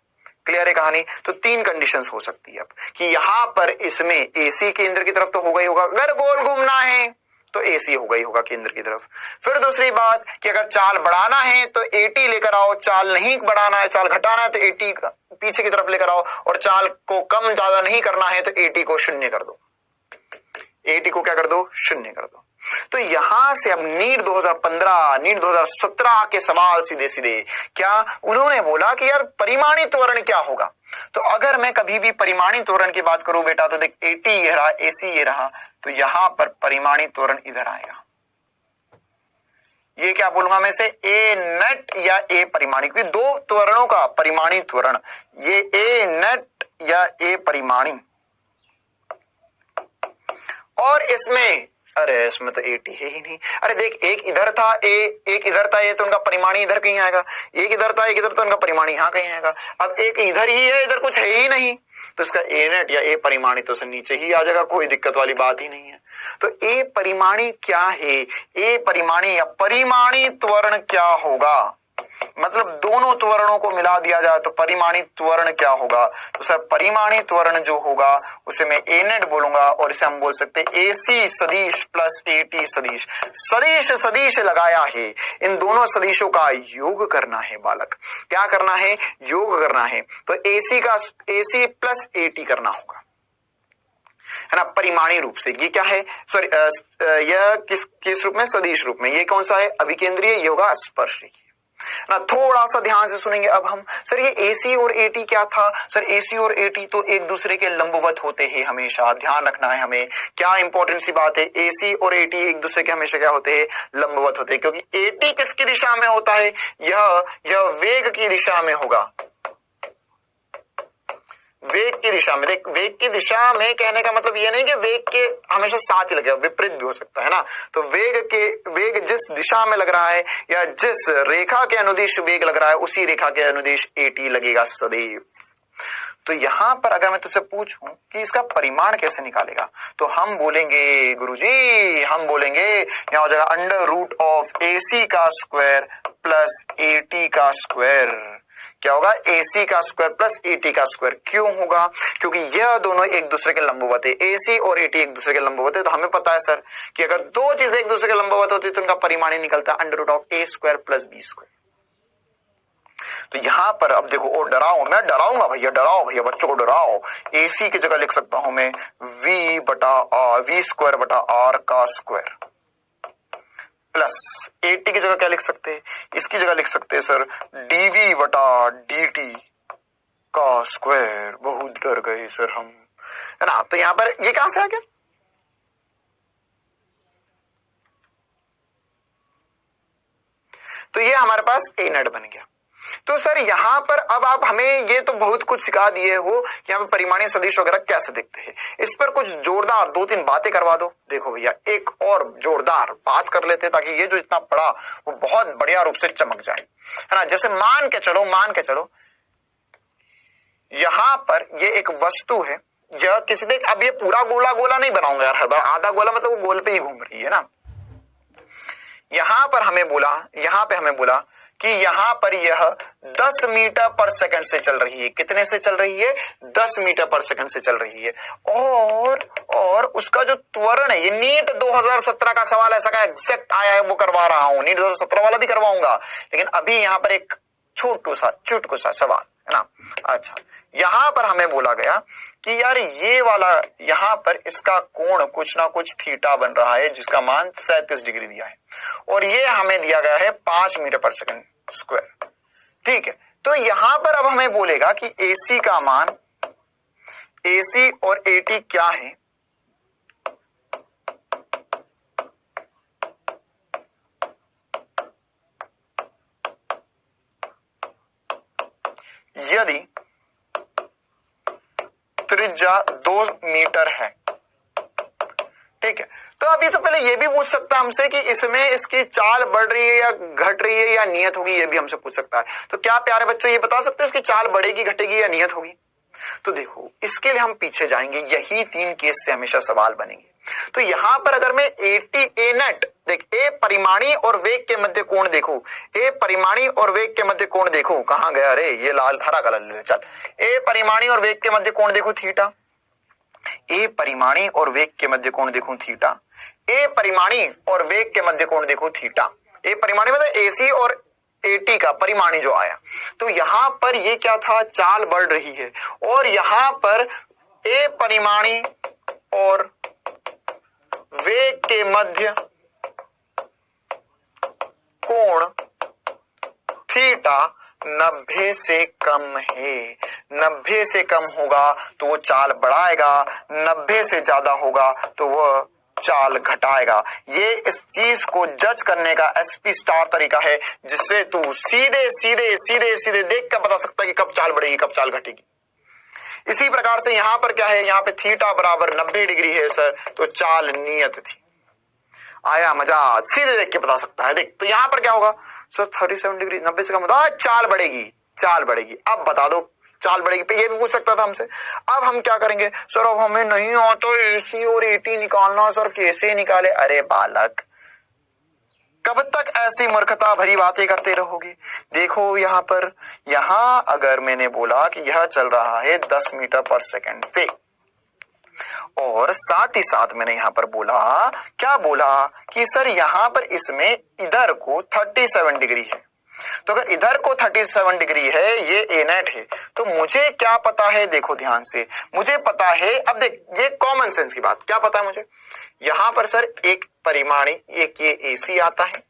क्लियर है कहानी। तो तीन कंडीशंस हो सकती है अब कि यहां पर इसमें AC केंद्र की तरफ तो होगा ही होगा, अगर गोल घूमना है तो AC होगा ही होगा केंद्र की तरफ। फिर दूसरी बात कि अगर चाल बढ़ाना है तो AT लेकर आओ, चाल नहीं बढ़ाना है, चाल घटाना है तो AT पीछे की तरफ लेकर आओ, और चाल को कम ज्यादा नहीं करना है तो AT को 0 कर दो, AT को क्या कर दो, 0 कर दो। तो यहां से अब नीट 2015 नीट 2017 के सवाल सीधे सीधे क्या उन्होंने बोला कि यार परिमाणी त्वरण क्या होगा। तो अगर मैं कभी भी परिमाणी त्वरण की बात करूं बेटा, तो देख AT ये रहा, AC ये रहा, तो यहां पर परिमाणी त्वरण इधर आएगा। ये क्या बोलूंगा मैं, से A नेट या A परिमाणी, क्योंकि दो त्वरणों का परिमाणी त्वरण, ये A नेट या A परिमाणी, और इसमें अरे इसमें तो AT है ही नहीं। अरे देख एक इधर था A, एक इधर था A, तो उनका परिमाणी इधर कहीं आएगा, एक इधर था एक इधर, तो उनका परिमाणी यहाँ कहीं आएगा। अब एक इधर ही है, इधर कुछ है ही नहीं, तो इसका A नेट या A परिमाणी तो नीचे ही आ जाएगा, कोई दिक्कत वाली बात ही नहीं है। तो ए परिमाणी क्या है? ए परिमाणी या परिमाणी त्वरण क्या होगा? मतलब दोनों त्वरणों को मिला दिया जाए तो परिमाणी त्वरण क्या होगा? तो सर परिमाणी त्वरण जो होगा उसे मैं ए नेट बोलूंगा और इसे हम बोल सकते हैं एसी सदिश प्लस एटी सदिश। सदिश सदिश लगाया है, इन दोनों सदिशों का योग करना है बालक। क्या करना है? योग करना है। तो एसी प्लस एटी करना होगा, है ना, परिमाणी रूप से। ये क्या है? सॉरी, यह किस रूप में? सदिश रूप में। ये कौन सा है? अभिकेंद्रीय, ये होगा स्पर्शी ना। थोड़ा सा ध्यान से सुनेंगे अब हम। सर ये एसी और एटी क्या था? सर एसी और एटी तो एक दूसरे के लंबवत होते हैं हमेशा, ध्यान रखना है हमें। क्या इंपॉर्टेंट सी बात है, एसी और एटी एक दूसरे के हमेशा क्या होते हैं? लंबवत होते हैं, क्योंकि एटी किसकी दिशा में होता है? यह वेग की दिशा में होगा, वेग की दिशा में। देख, वेग की दिशा में कहने का मतलब ये नहीं कि वेग के हमेशा साथ ही लगेगा, विपरीत भी हो सकता है ना। तो वेग जिस दिशा में लग रहा है या जिस रेखा के अनुदिश वेग लग रहा है उसी रेखा के अनुदिश एटी लगेगा सदैव। तो यहां पर अगर मैं तुझसे पूछूं कि इसका परिमाण कैसे निकालेगा, तो हम बोलेंगे गुरुजी, हम बोलेंगे यहां हो जाएगा अंडर रूट ऑफ एसी का स्क्वायर प्लस एटी का स्क्वायर। क्या होगा? एसी का स्क्वायर प्लस एटी का स्क्वायर। क्यों होगा? क्योंकि यह दोनों एक दूसरे के लंबवत है, एसी और एटी एक दूसरे के लंबवत है। तो हमें पता है सर कि अगर दो चीजें एक दूसरे के लंबवत होती है तो उनका परिमाणी निकलता है under root of A square plus B square. तो यहां पर अब देखो, और डराओ, मैं डराऊंगा भैया, डराओ भैया, बच्चों को डराओ। एसी की जगह लिख सकता हूं मैं वी स्क्वायर बटा आर का स्क्वायर प्लस एटी की जगह क्या लिख सकते हैं? इसकी जगह लिख सकते हैं सर डीवी बटा डीटी का स्क्वायर। बहुत डर गए सर हम, है ना। तो यहां पर ये कहां से आ गया? तो ये हमारे पास ए नेट बन गया। तो सर यहां पर अब आप हमें ये तो बहुत कुछ सिखा दिए हो, यहाँ पे परिमाणीय सदिश वगैरह कैसे दिखते हैं। इस पर कुछ जोरदार 2-3 बातें करवा दो। देखो भैया, एक और जोरदार बात कर लेते हैं ताकि ये जो इतना पढ़ा वो बहुत बढ़िया रूप से चमक जाए, है ना। जैसे मान के चलो यहां पर ये एक वस्तु है, यह किसी देख, अब ये पूरा गोला नहीं बनाऊंगा यार, हर बार आधा गोला, मतलब वो गोल पे ही घूम रही है ना। यहां पे हमें बोला कि यहां पर यह 10 मीटर पर सेकंड से चल रही है। कितने से चल रही है? 10 मीटर पर सेकंड से चल रही है। और उसका जो त्वरण है, ये नीट 2017 का सवाल ऐसा का एग्जैक्ट आया है, वो करवा रहा हूं। नीट 2017 वाला भी करवाऊंगा, लेकिन अभी यहां पर एक चुटकू सा सवाल, है ना। अच्छा, यहां पर हमें बोला गया कि यार ये वाला यहां पर इसका कोण कुछ ना कुछ थीटा बन रहा है, जिसका मान 37 डिग्री दिया है, और ये हमें दिया गया है 5 मीटर पर सेकंड स्क्वायर। ठीक है, तो यहां पर अब हमें बोलेगा कि एसी का मान, एसी और एटी क्या है, यदि त्रिज्या 2 मीटर है। ठीक है, तो अभी तो पहले ये भी पूछ सकता है हमसे कि इसमें इसकी चाल बढ़ रही है या घट रही है या नियत होगी, ये भी हमसे पूछ सकता है। तो क्या प्यारे बच्चों ये बता सकते हो इसकी चाल बढ़ेगी, घटेगी या नियत होगी? तो देखो, इसके लिए हम पीछे जाएंगे, यही 3 केस से हमेशा सवाल बनेंगे। तो यहां पर अगर मैं 80 ए नेट देख, ए परिमाणी और वेग के मध्य कोण देखो, ए परिमाणी और वेग के मध्य कोण देखो, कहां गया रे ये लाल हरा कलर ले, चल। ए परिमाणी और वेग के मध्य कोण देखो थीटा, ए परिमाणी और वेग के मध्य कोण देखो थीटा, ए परिमाणी और वेग के मध्य कोण देखो थीटा। ए परिमाणी मतलब एसी और एटी का परिमाणी जो आया, तो यहां पर ये क्या था, चाल बढ़ रही है, और यहां पर ए परिमाणी और वेग के मध्य कोण थीटा 90 से कम है। 90 से कम होगा तो वो चाल बढ़ाएगा, 90 से ज्यादा होगा तो वह चाल घटाएगा। ये इस चीज को जज करने का एसपी स्टार तरीका है, जिससे तू सीधे देख कर बता सकता है कि कब चाल बढ़ेगी, कब चाल घटेगी। इसी प्रकार से यहां पर क्या है, यहां पे थीटा बराबर 90 डिग्री है सर, तो चाल नियत थी। आया मजा? सीधे देख के बता सकता है। देख, तो यहां पर क्या होगा सर, 37 डिग्री 90 से कम होता है, चाल बढ़ेगी। अब बता दो चाल बढ़ेगी, ये भी पूछ सकता था हमसे। अब हम क्या करेंगे, सर अब हमें नहीं आता AC और AT निकालना, सर कैसे निकाले? अरे बालक, कब तक ऐसी मूर्खता भरी बातें करते रहोगे? देखो यहाँ पर, यहाँ अगर मैंने बोला कि यह चल रहा है 10 मीटर पर सेकंड से, और साथ ही साथ मैंने यहाँ पर बोला, क्या बोला कि सर यहाँ पर इसमें इधर को 37 डिग्री है, तो अगर इधर को 37 डिग्री है, ये A नेट है, तो मुझे क्या पता है? देखो ध्यान से, मुझे पता है, अब देख ये कॉमन सेंस की बात, क्या पता है मुझे? यहाँ पर सर एक परिमाणी, एक ये AC आता है,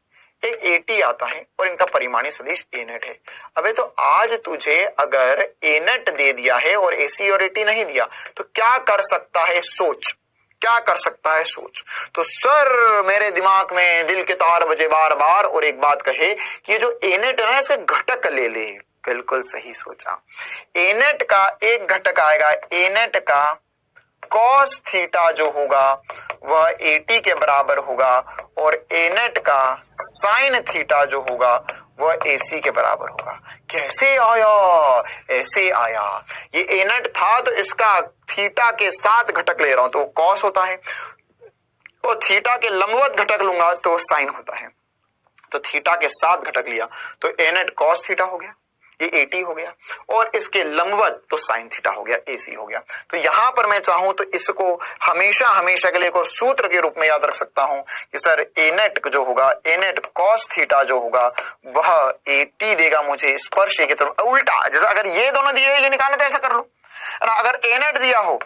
एक AT आता है, और इनका परिमाणी सदिश A नेट है। अबे तो आज तुझे अगर A नेट दे दिया है और AC और AT नहीं दिया, तो क्या कर सकता है? सोच, क्या कर सकता है? सोच। तो सर मेरे दिमाग में दिल के तार बजे बार बार, और एक बात कहे कि ये जो A नेट है ना, इसके घटक ले ले। बिल्कुल सही सोचा। A नेट का एक घटक आएगा, A नेट का cos थीटा जो होगा वह AT के बराबर होगा, और A नेट का sin थीटा जो होगा वह AC के बराबर होगा। कैसे आया? ऐसे आया। ये A नेट था तो इसका थीटा के साथ घटक ले रहा हूं तो cos होता है, और थीटा के लंबवत घटक लूंगा तो sin होता है। तो थीटा के साथ घटक लिया तो A नेट cos थीटा हो गया, ये AT हो गया, और इसके लंबवत तो sin थीटा हो गया, AC हो गया। तो यहां पर मैं चाहूं तो इसको हमेशा हमेशा के लिए एक सूत्र के रूप में याद रख सकता हूं कि सर A नेट जो होगा, A नेट cos थीटा जो होगा वह AT देगा मुझे स्पर्श की तरफ उल्टा। जैसे अगर ये दोनों दिए ये निकालना तो ऐसा कर लो, अगर A नेट दिया हो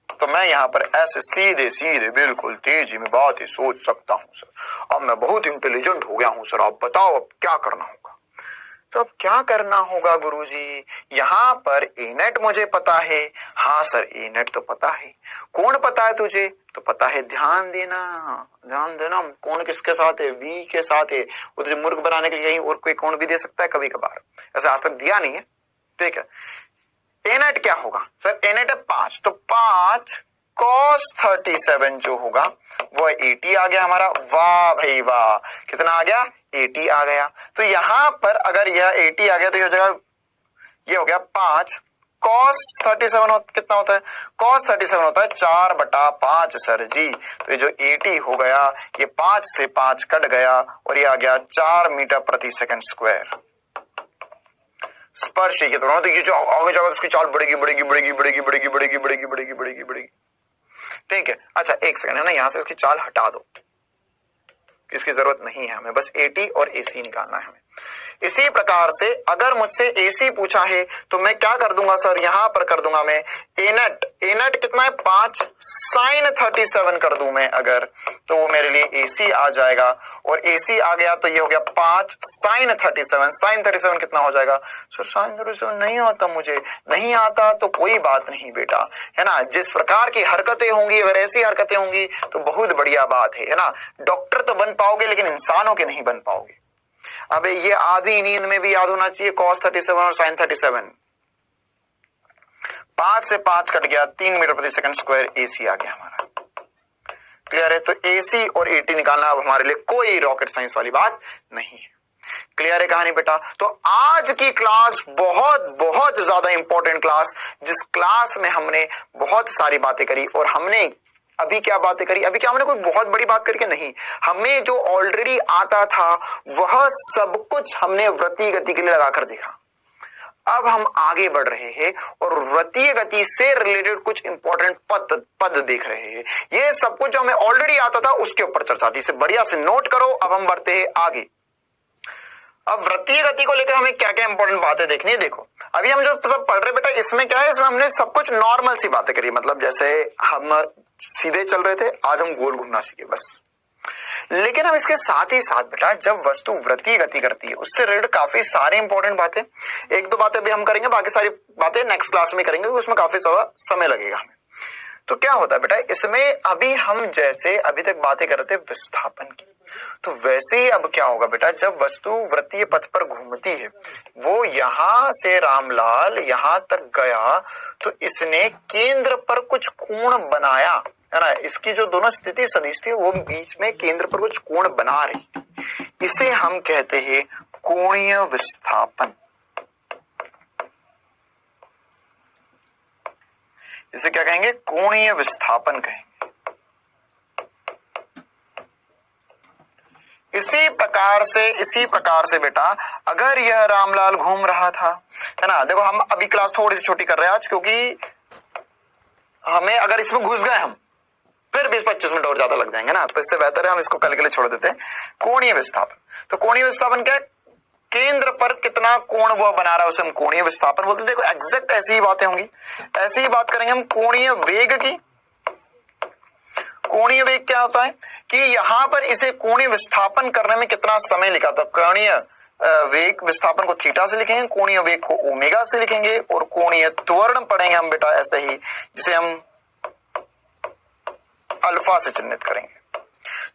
तो मैं यहाँ पर ऐसे सीधे सीधे बिल्कुल तेजी में बात ही सोच सकता हूँ सर। अब मैं बहुत इंटेलिजेंट हो गया हूँ सर, आप बताओ अब क्या करना होगा? तो अब क्या करना होगा गुरुजी? यहाँ पर A नेट मुझे पता है। हाँ सर A नेट तो पता है। कौन पता है तुझे? तो पता है, ध्यान देना, ध्यान देना। कौन किसके साथ है? V के साथ है। वो तुझे मूर्ख बनाने के लिए कहीं और कोई कौन भी दे सकता है कभी कभार, ऐसा आज तक दिया नहीं है। ठीक है, A नेट क्या होगा सर? A नेट है 5, तो 5 cos 37 जो होगा वह AT आ गया हमारा। वाह भाई वाह, कितना आ गया? AT आ गया। तो यहां पर अगर यह AT आ गया तो ये हो जाएगा, ये हो गया 5 cos 37 कितना होता है? cos 37 होता है 4/5 सर जी। तो ये जो AT हो गया, ये 5 से 5 कट गया और ये आ गया 4 मीटर प्रति सेकंड स्क्वायर। स्पर्श के दौरान तो ये जो आगे जाकर उसकी चाल बढ़ेगी बढ़ेगी बढ़ेगी बढ़ेगी बढ़ेगी बढ़ेगी बढ़ेगी बढ़ेगी बढ़ेगी बढ़ेगी। ठीक है, अच्छा एक सेकंड है ना, यहां से उसकी चाल हटा दो, इसकी जरूरत नहीं है हमें, बस AT और AC निकालना है हमें। इसी प्रकार से अगर मुझसे AC पूछा है तो मैं क्या कर दूंगा सर? यहां पर कर दूंगा मैं A नेट कितना है? 5 sin 37 कर दूं मैं अगर, तो वो मेरे लिए AC आ जाएगा, और AC आ गया तो ये हो गया 5 sin 37। sin 37 कितना हो जाएगा सर? sin 37 नहीं आता मुझे। नहीं आता तो कोई बात नहीं बेटा, है ना। जिस प्रकार की हरकतें होंगी, अगर ऐसी हरकतें होंगी तो बहुत बढ़िया बात है ना। डॉक्टर तो बन पाओगे लेकिन इंसानों के नहीं बन पाओगे। अबे ये आधी नींद में भी याद होना चाहिए cos 37 और sin 37। 5 से 5 कट गया, 3 मीटर प्रति सेकंड स्क्वायर AC आ गया हमारा। क्लियर है? तो AC और AT निकालना अब हमारे लिए कोई रॉकेट साइंस वाली बात नहीं है। क्लियर है कहानी बेटा? तो आज की क्लास बहुत बहुत ज्यादा इंपॉर्टेंट क्लास, जिस क्लास में हमने बहुत सारी बातें करी, और हमने अभी क्या बातें करी? अभी क्या हमने कोई बहुत बड़ी बात करके नहीं, हमें जो ऑलरेडी आता था वह सब कुछ हमने वृत्तीय गति के लिए लगाकर देखा। अब हम आगे बढ़ रहे हैं और वृत्तीय गति से रिलेटेड कुछ इंपॉर्टेंट पद देख रहे हैं। ये सब कुछ जो हमें ऑलरेडी आता था उसके ऊपर चर्चा थी, इसे बढ़िया से नोट करो। अब हम बढ़ते हैं आगे। अब वृत्तीय गति को लेकर हमें क्या क्या इंपॉर्टेंट बातें देखनी है। देखो अभी हम जो सब पढ़ रहे बेटा, इसमें क्या है, इसमें हमने सब कुछ नॉर्मल सी बातें करी, मतलब जैसे हम सीधे चल रहे थे, आज हम गोल घूमना सीखे बस। लेकिन अब इसके साथ ही साथ बेटा, जब वस्तु वृत्तीय गति करती है उससे रिलेटेड काफी सारी इंपॉर्टेंट बातें, एक दो बातें भी हम करेंगे, बाकी सारी बातें नेक्स्ट क्लास में करेंगे, उसमें काफी ज्यादा समय लगेगा हमें। तो क्या होता है बेटा, इसमें अभी हम जैसे अभी तक बातें कर रहे थे विस्थापन की, तो वैसे ही अब क्या होगा बेटा, जब वस्तु वृत्तीय पथ पर घूमती है, वो यहां से रामलाल यहां तक गया, तो इसने केंद्र पर कुछ कोण बनाया, है ना। इसकी जो दोनों स्थिति सदिश थी वो बीच में केंद्र पर कुछ कोण बना रही, इसे हम कहते हैं कोणीय विस्थापन, इसे क्या कहेंगे? कोणीय विस्थापन कहेंगे। इसी प्रकार से बेटा अगर यह रामलाल घूम रहा था, है ना, देखो हम अभी क्लास थोड़ी सी छोटी कर रहे हैं आज, क्योंकि हमें अगर इसमें घुस गए हम फिर 20-25 मिनट और ज्यादा लग जाएंगे ना, तो इससे बेहतर है हम इसको कल के लिए छोड़ देते हैं। कोणीय विस्थापन, तो कोणीय विस्थापन क्या है? केंद्र पर कितना कोण वह बना रहा है उसे हम कोणीय विस्थापन बोलते हैं। देखो एग्जैक्ट ऐसी ही बातें होंगी, ऐसी ही बात करेंगे हम कोणीय वेग की। कोणीय वेग क्या होता है कि यहां पर इसे कोणीय विस्थापन करने में कितना समय लिखा था। कोणीय वेग विस्थापन को थीटा से लिखेंगे, कोणीय वेग को ओमेगा से लिखेंगे, और कोणीय त्वरण पढ़ेंगे हम बेटा ऐसे ही, जिसे हम अल्फा से चिन्हित करेंगे।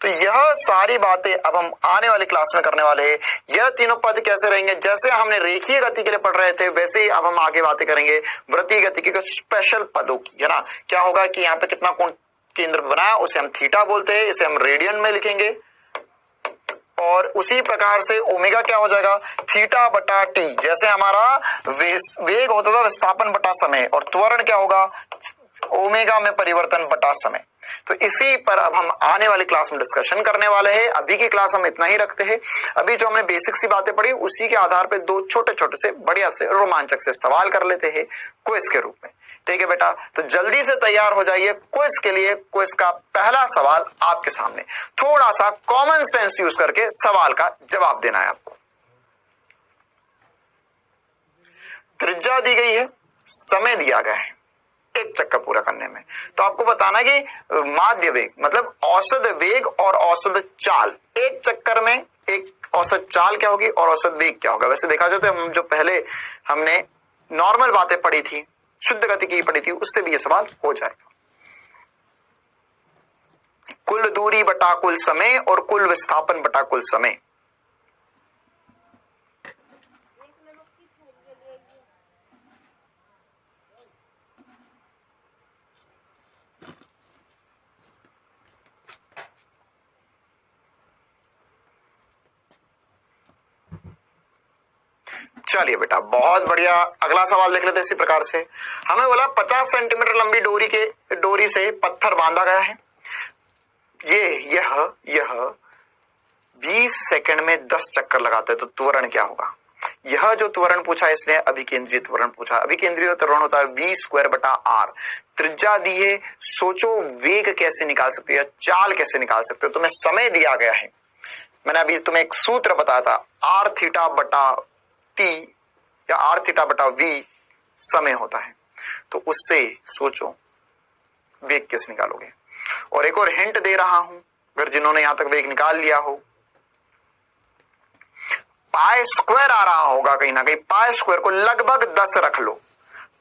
तो यह सारी बातें अब हम आने वाली क्लास में करने वाले हैं। यह तीनों पद कैसे रहेंगे, जैसे हमने रेखीय गति के लिए पढ़ रहे थे वैसे ही अब हम आगे बातें करेंगे वृत्तीय गति के स्पेशल पदों की, है ना। क्या होगा कि यहाँ पे कितना कोण केंद्र बना उसे हम थीटा बोलते हैं, इसे हम रेडियन में लिखेंगे, और उसी प्रकार से ओमेगा क्या हो जाएगा? थीटा बटा टी। जैसे हमारा वेग होता था विस्थापन बटा समय, और त्वरण क्या होगा? ओमेगा में परिवर्तन बटा समय। तो इसी पर अब हम आने वाली क्लास में डिस्कशन करने वाले हैं। अभी की क्लास हम इतना ही रखते हैं। अभी जो हमने बेसिक सी बातें पढ़ी उसी के आधार पे दो छोटे छोटे से बढ़िया से रोमांचक से सवाल कर लेते हैं क्विज के रूप में। ठीक है बेटा, तो जल्दी से तैयार हो जाइए क्विज के लिए। क्विज का पहला सवाल आपके सामने, थोड़ा सा कॉमन सेंस यूज करके सवाल का जवाब देना है आपको। त्रिज्या दी गई है, समय दिया गया है एक चक्कर पूरा करने में, तो आपको बताना कि माध्य वेग मतलब औसत वेग और औसत चाल, एक चक्कर में एक औसत चाल क्या होगी और औसत वेग क्या होगा। वैसे देखा जाए तो हम जो पहले हमने नॉर्मल बातें पढ़ी थी, शुद्ध गति की पढ़ी थी, उससे भी ये सवाल हो जाएगा। कुल दूरी बटा कुल समय और कुल विस्थापन बटा कुल समय। चलिए बेटा बहुत बढ़िया, अगला सवाल देख लेते हैं। इसी प्रकार से हमें बोला 50 सेंटीमीटर लंबी डोरी से पत्थर बांधा गया है। यह 20 सेकंड में 10 चक्कर लगाता है, तो त्वरण क्या होगा? यह जो त्वरण पूछा है इसने अभिकेंद्रीय त्वरण पूछा। अभिकेंद्रीय त्वरण होता है v² बटा r। त्रिज्या दी है, सोचो वेग कैसे निकाल सकते हो या चाल कैसे निकाल सकते हो। तुम्हें समय दिया गया है, मैंने अभी तुम्हें एक सूत्र बताया था, r थीटा बटा t या r थीटा बटा v समय होता है, तो उससे सोचो वेग कैसे निकालोगे। और एक और हिंट दे रहा हूं, अगर जिन्होंने यहां तक वेग निकाल लिया हो, पाई स्क्वायर आ रहा होगा कहीं ना कहीं, पाई स्क्वायर को लगभग 10 रख लो,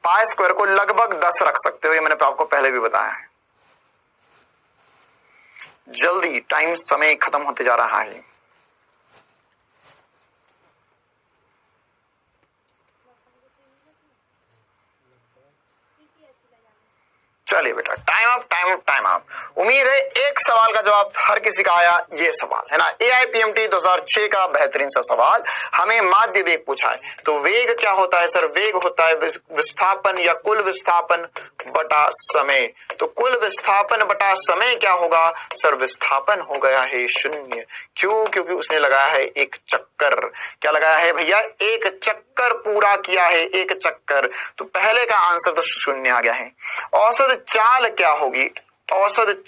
पाई स्क्वायर को लगभग 10 रख सकते हो, ये मैंने आपको पहले भी बताया है। जल्दी, टाइम समय खत्म होते जा रहा है। चलिए बेटा टाइम अप। उम्मीद है एक सवाल का जवाब हर किसी का आया। ये सवाल है ना AIPMT 2006 का बेहतरीन सा सवाल, हमें माध्य वेग पूछा है। तो वेग क्या होता है सर? वेग होता है विस्थापन या कुल विस्थापन बटा समय। तो कुल विस्थापन बटा समय क्या होगा सर? विस्थापन हो गया है 0। क्यों? क्योंकि उसने लगाया है एक चक्कर। क्या लगाया है भैया? एक चक्कर पूरा किया है, एक चक्कर। तो पहले का आंसर तो 0 आ गया है। औसत चाल क्या होगी? औसत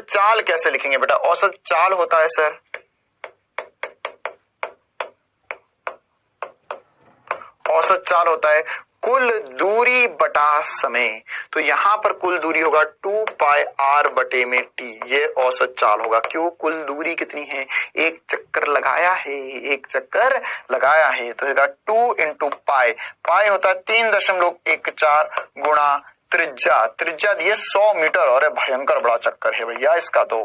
चाल कैसे लिखेंगे बेटा? औसत चाल होता है सर, औसत चाल होता है कुल दूरी बटा समय। तो यहां पर कुल दूरी होगा 2 पाई r बटे में t, ये औसत चाल होगा। क्यों? कुल दूरी कितनी है? एक चक्कर लगाया है, एक चक्कर लगाया है, तो 2 इंटू पाई। पाई होता है 3.14 गुणा त्रिज्या दी है 100 मीटर, और भयंकर बड़ा चक्कर है भैया इसका तो।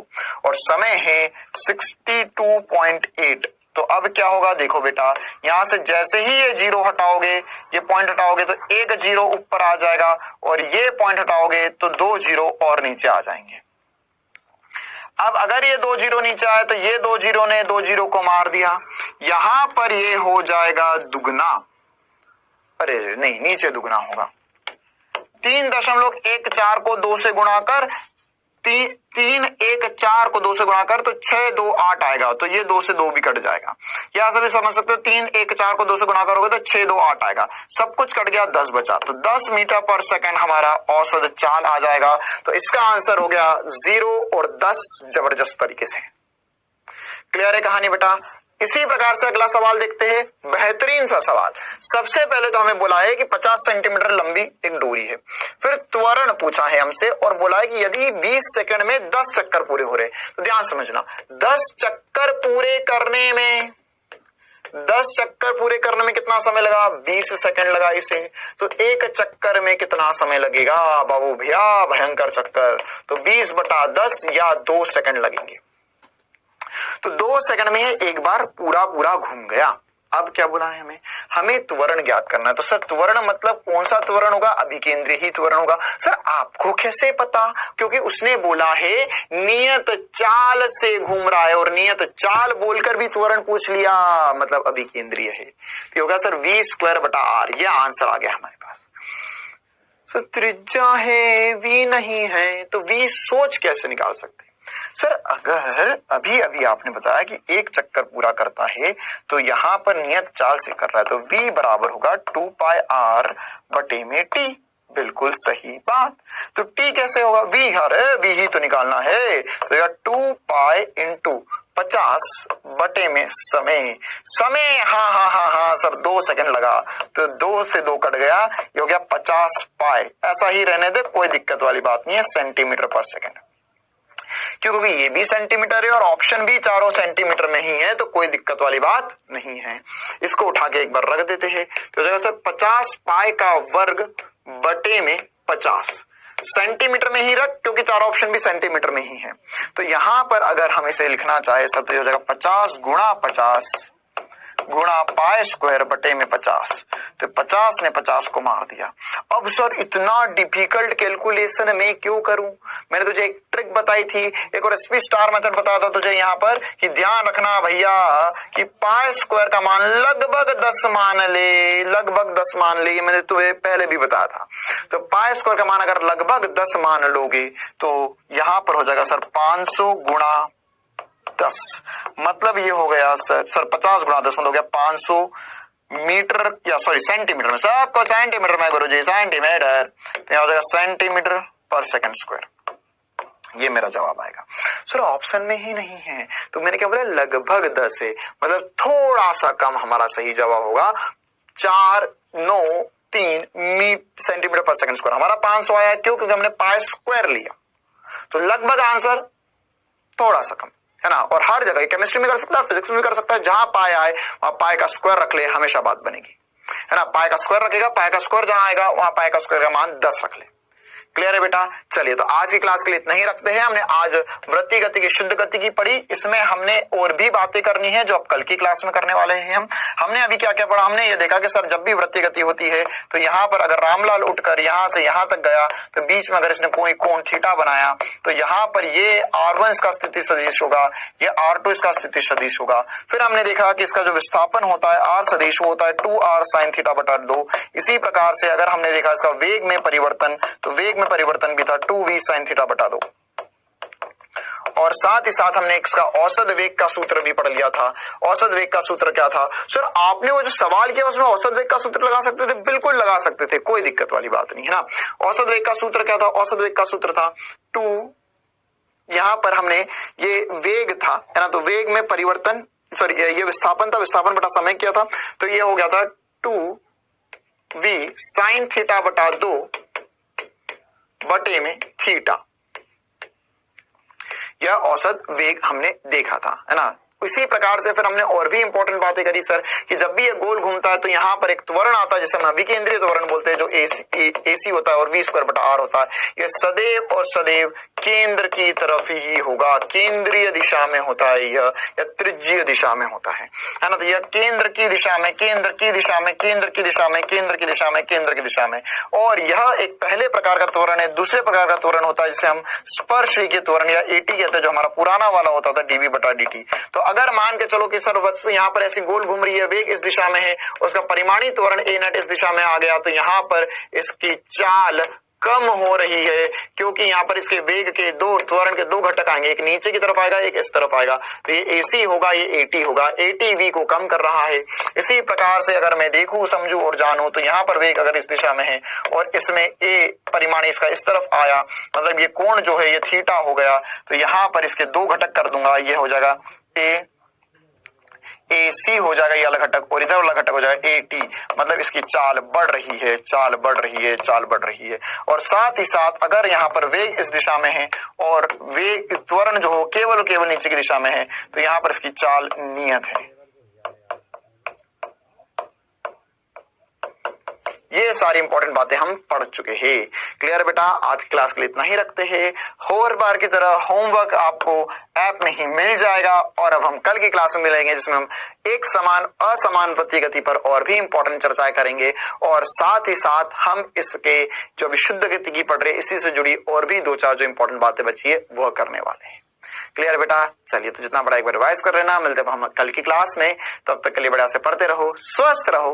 और समय है 62.8। तो अब क्या होगा देखो बेटा, यहां से जैसे ही ये 0 हटाओगे, ये पॉइंट हटाओगे तो एक 0 ऊपर आ जाएगा, और ये पॉइंट हटाओगे तो 2 0 और नीचे आ जाएंगे। अब अगर ये 2 जीरो नीचे आए तो ये 2 जीरो ने 2 जीरो को मार दिया, यहां पर ये हो जाएगा दुगना, अरे नहीं नीचे दुगना होगा, 3.14 को 2 से गुणा कर, 314 को 2 से गुणा कर तो 628 आएगा, तो ये 2 से 2 भी कट जाएगा। यहां से भी समझ सकते हो 314 को 2 से गुणा करोगे तो 628 आएगा, सब कुछ कट गया, 10 बचा, तो 10 मीटर पर सेकंड हमारा औसत चाल आ जाएगा। तो इसका आंसर हो गया 0 और 10 जबरदस्त तरीके से। क्लियर है कहानी बेटा? इसी प्रकार से अगला सवाल देखते हैं, बेहतरीन सा सवाल। सबसे पहले तो हमें बोला है कि 50 सेंटीमीटर लंबी एक डोरी है, फिर त्वरण पूछा है हमसे और बोला है कि यदि 20 सेकंड में 10 चक्कर पूरे हो रहे, तो ध्यान समझना, 10 चक्कर पूरे करने में 10 चक्कर पूरे करने में कितना समय लगा? 20 सेकंड लगा इसे, तो एक चक्कर में कितना समय लगेगा बाबू भैया? भयंकर चक्कर, तो 20/10 या 2 सेकंड लगेंगे। तो 2 सेकंड में एक बार पूरा घूम गया। अब क्या बोला है हमें त्वरण ज्ञात करना है। तो सर त्वरण मतलब कौन सा त्वरण होगा? अभिकेंद्री ही त्वरण होगा। सर आपको कैसे पता? क्योंकि उसने बोला है नियत चाल से घूम रहा है, और नियत चाल बोलकर भी त्वरण पूछ लिया, मतलब अभिकेंद्रीय है। तो होगा सर v²/r, ये आंसर आ गया हमारे पास। सर त्रिज्या है, v नहीं है, तो v सोच कैसे निकाल सकते? सर अगर अभी आपने बताया कि एक चक्कर पूरा करता है तो यहां पर नियत चाल से कर रहा है, तो v बराबर होगा 2πr/t। बिल्कुल सही बात। तो t कैसे होगा? v ही तो निकालना है, तो 2π × 50 समय हाँ सर 2 सेकंड लगा, तो 2 से 2 कट गया, ये हो गया 50π। ऐसा ही रहने दे, कोई दिक्कत वाली बात नहीं है, सेंटीमीटर पर सेकंड, क्योंकि ये भी सेंटीमीटर है और ऑप्शन भी चारों सेंटीमीटर में ही है, तो कोई दिक्कत वाली बात नहीं है। इसको उठा के एक बार रख देते हैं, तो जगह सर 50π² सेंटीमीटर में ही रख, क्योंकि चारों ऑप्शन भी सेंटीमीटर में ही है। तो यहां पर अगर हम इसे लिखना चाहे सब, तो हो जाएगा 50 × 50 गुणा π²/50, तो 50 ने 50 को मार दिया। अब सर इतना डिफिकल्ट कैलकुलेशन मैं क्यों करूं? मैंने तुझे एक ट्रिक बताई थी, एक और SP* मेथड बताया था तुझे यहाँ पर कि ध्यान रखना भैया कि π² का मान लगभग 10 मान ले, ये मैंने तुम्हें पहले भी बताया था। तो π² का मान अगर लगभग 10 मान लोगे तो यहाँ पर हो जाएगा सर 500 × 10, मतलब ये हो गया सर 50 × 10 मतलब हो गया 500 मीटर, या सॉरी सेंटीमीटर में, सबको सेंटीमीटर में गुरुजी, सेंटीमीटर, तो हो जाएगा सेंटीमीटर पर सेकंड स्क्वायर। ये मेरा जवाब आएगा। सर ऑप्शन में ही नहीं है, तो मैंने क्या बोला? लगभग 10 है, मतलब थोड़ा सा कम हमारा सही जवाब होगा। 493 सेंटीमीटर पर सेकंड स्क्वायर, हमारा 500 आया क्यों? क्योंकि हमने π² लिया, तो लगभग आंसर थोड़ा सा कम है ना। और हर जगह केमिस्ट्री में कर सकता है, फिजिक्स में भी कर सकता है, जहां π आए वहां π का स्क्वायर रख ले, हमेशा बात बनेगी, है ना। π का स्क्वायर रखेगा, π का स्क्वायर जहां आएगा वहां π का स्क्वायर का मान 10 रख ले। क्लियर है बेटा? चलिए, तो आज की क्लास के लिए इतना ही रखते हैं। हमने आज वृत्तीय गति की शुद्ध गति की पढ़ी, इसमें हमने और भी बातें करनी है जो अब कल की क्लास में करने वाले हैं। हमने अभी क्या क्या पढ़ा? हमने ये देखा कि सर जब भी वृत्तीय गति होती है तो यहाँ पर अगर रामलाल उठकर यहाँ से यहाँ तक गया तो बीच में अगर इसने कोई कोण थीटा बनाया तो यहाँ पर ये R1 इसका स्थिति सदिश होगा, ये R2 इसका स्थिति सदिश होगा। फिर हमने देखा कि इसका जो विस्थापन होता है R सदिश होता है 2R sin θ/2। इसी प्रकार से अगर हमने देखा इसका वेग में परिवर्तन, तो वेग में परिवर्तन भी था 2v sin θ/2। और साथ ही साथ हमने इसका औसत वेग का सूत्र भी पढ़ लिया था। औसत वेग का सूत्र क्या था? सर आपने वो जो सवाल किया उसमें औसत वेग का सूत्र लगा सकते थे, बिल्कुल लगा सकते थे, कोई दिक्कत वाली बात नहीं है ना। औसत वेग का सूत्र क्या था? औसत वेग का सूत्र था 2, यहां पर हमने ये वेग था, है ना, तो वेग में परिवर्तन, सॉरी ये विस्थापन था, विस्थापन बटा समय किया था, तो ये हो गया था 2v sin θ/2 बटे में थीटा। यह औसत वेग हमने देखा था, है ना, इसी प्रकार से फिर हमने और भी इंपॉर्टेंट बातें करी सर कि जब भी ये गोल घूमता है तो यहाँ पर एक त्वरण आता है जिसे हम विकेंद्रीय त्वरण बोलते हैं, जो AC होता है और v²/r होता है। ये सदैव और सदैव केंद्र की तरफ ही होगा, केंद्रीय दिशा में होता है यह, या त्रिज्यीय दिशा में होता है ना। तो यह केंद्र की दिशा में, केंद्र की दिशा में, केंद्र की दिशा में, केंद्र की दिशा में, केंद्र की दिशा में। और यह एक पहले प्रकार का त्वरण है। दूसरे प्रकार का त्वरण होता है जिसे हम स्पर्शरेखीय त्वरण या AT कहते हैं, जो हमारा पुराना वाला होता था dv/dt। तो अगर मान के चलो कि सर वस्तु यहाँ पर ऐसी गोल घूम रही है, वेग इस दिशा में है, उसका परिमाणी त्वरण a नेट इस दिशा में आ गया, तो यहाँ पर इसकी चाल कम हो रही है, क्योंकि यहाँ पर इसके वेग के त्वरण के दो घटक आएंगे, एक नीचे की तरफ आएगा, एक इस तरफ आएगा। तो ये AC होगा, ये AT होगा। AT V को कम कर रहा है। इसी प्रकार से अगर मैं देखूं, समझूं और जानूं, तो यहाँ पर वेग अगर इस दिशा में है और इसमें A परिमाण इसका इस तरफ आया, मतलब ये कोण जो है ये थीटा हो गया, तो यहाँ पर इसके दो घटक कर दूंगा, ये हो जाएगा AC हो जाएगा ये वाला घटक, और इधर वाला घटक हो जाएगा AT। मतलब इसकी चाल बढ़ रही है, चाल बढ़ रही है, चाल बढ़ रही है। और साथ ही साथ अगर यहाँ पर वेग इस दिशा में है और वेग त्वरण जो हो केवल नीचे की दिशा में है, तो यहाँ पर इसकी चाल नियत है। ये सारी इंपॉर्टेंट बातें हम पढ़ चुके हैं। क्लियर बेटा? आज क्लास के लिए इतना ही रखते हैं। हर बार की तरह होमवर्क आपको ऐप में ही मिल जाएगा, और अब हम कल की क्लास में मिलेंगे जिसमें हम एक समान असमान वृत्तीय गति पर और भी इंपॉर्टेंट चर्चाएं करेंगे, और साथ ही साथ हम इसके जो विशुद्ध गति की पढ़ रहे इसी से जुड़ी और भी 2-4 जो इंपॉर्टेंट बातें बची है वह करने वाले हैं। क्लियर बेटा? चलिए, तो जितना बड़ा एक बार रिवाइज कर लेना। मिलते हैं हम कल की क्लास में, तब तक के लिए बड़ा से पढ़ते रहो, स्वस्थ रहो,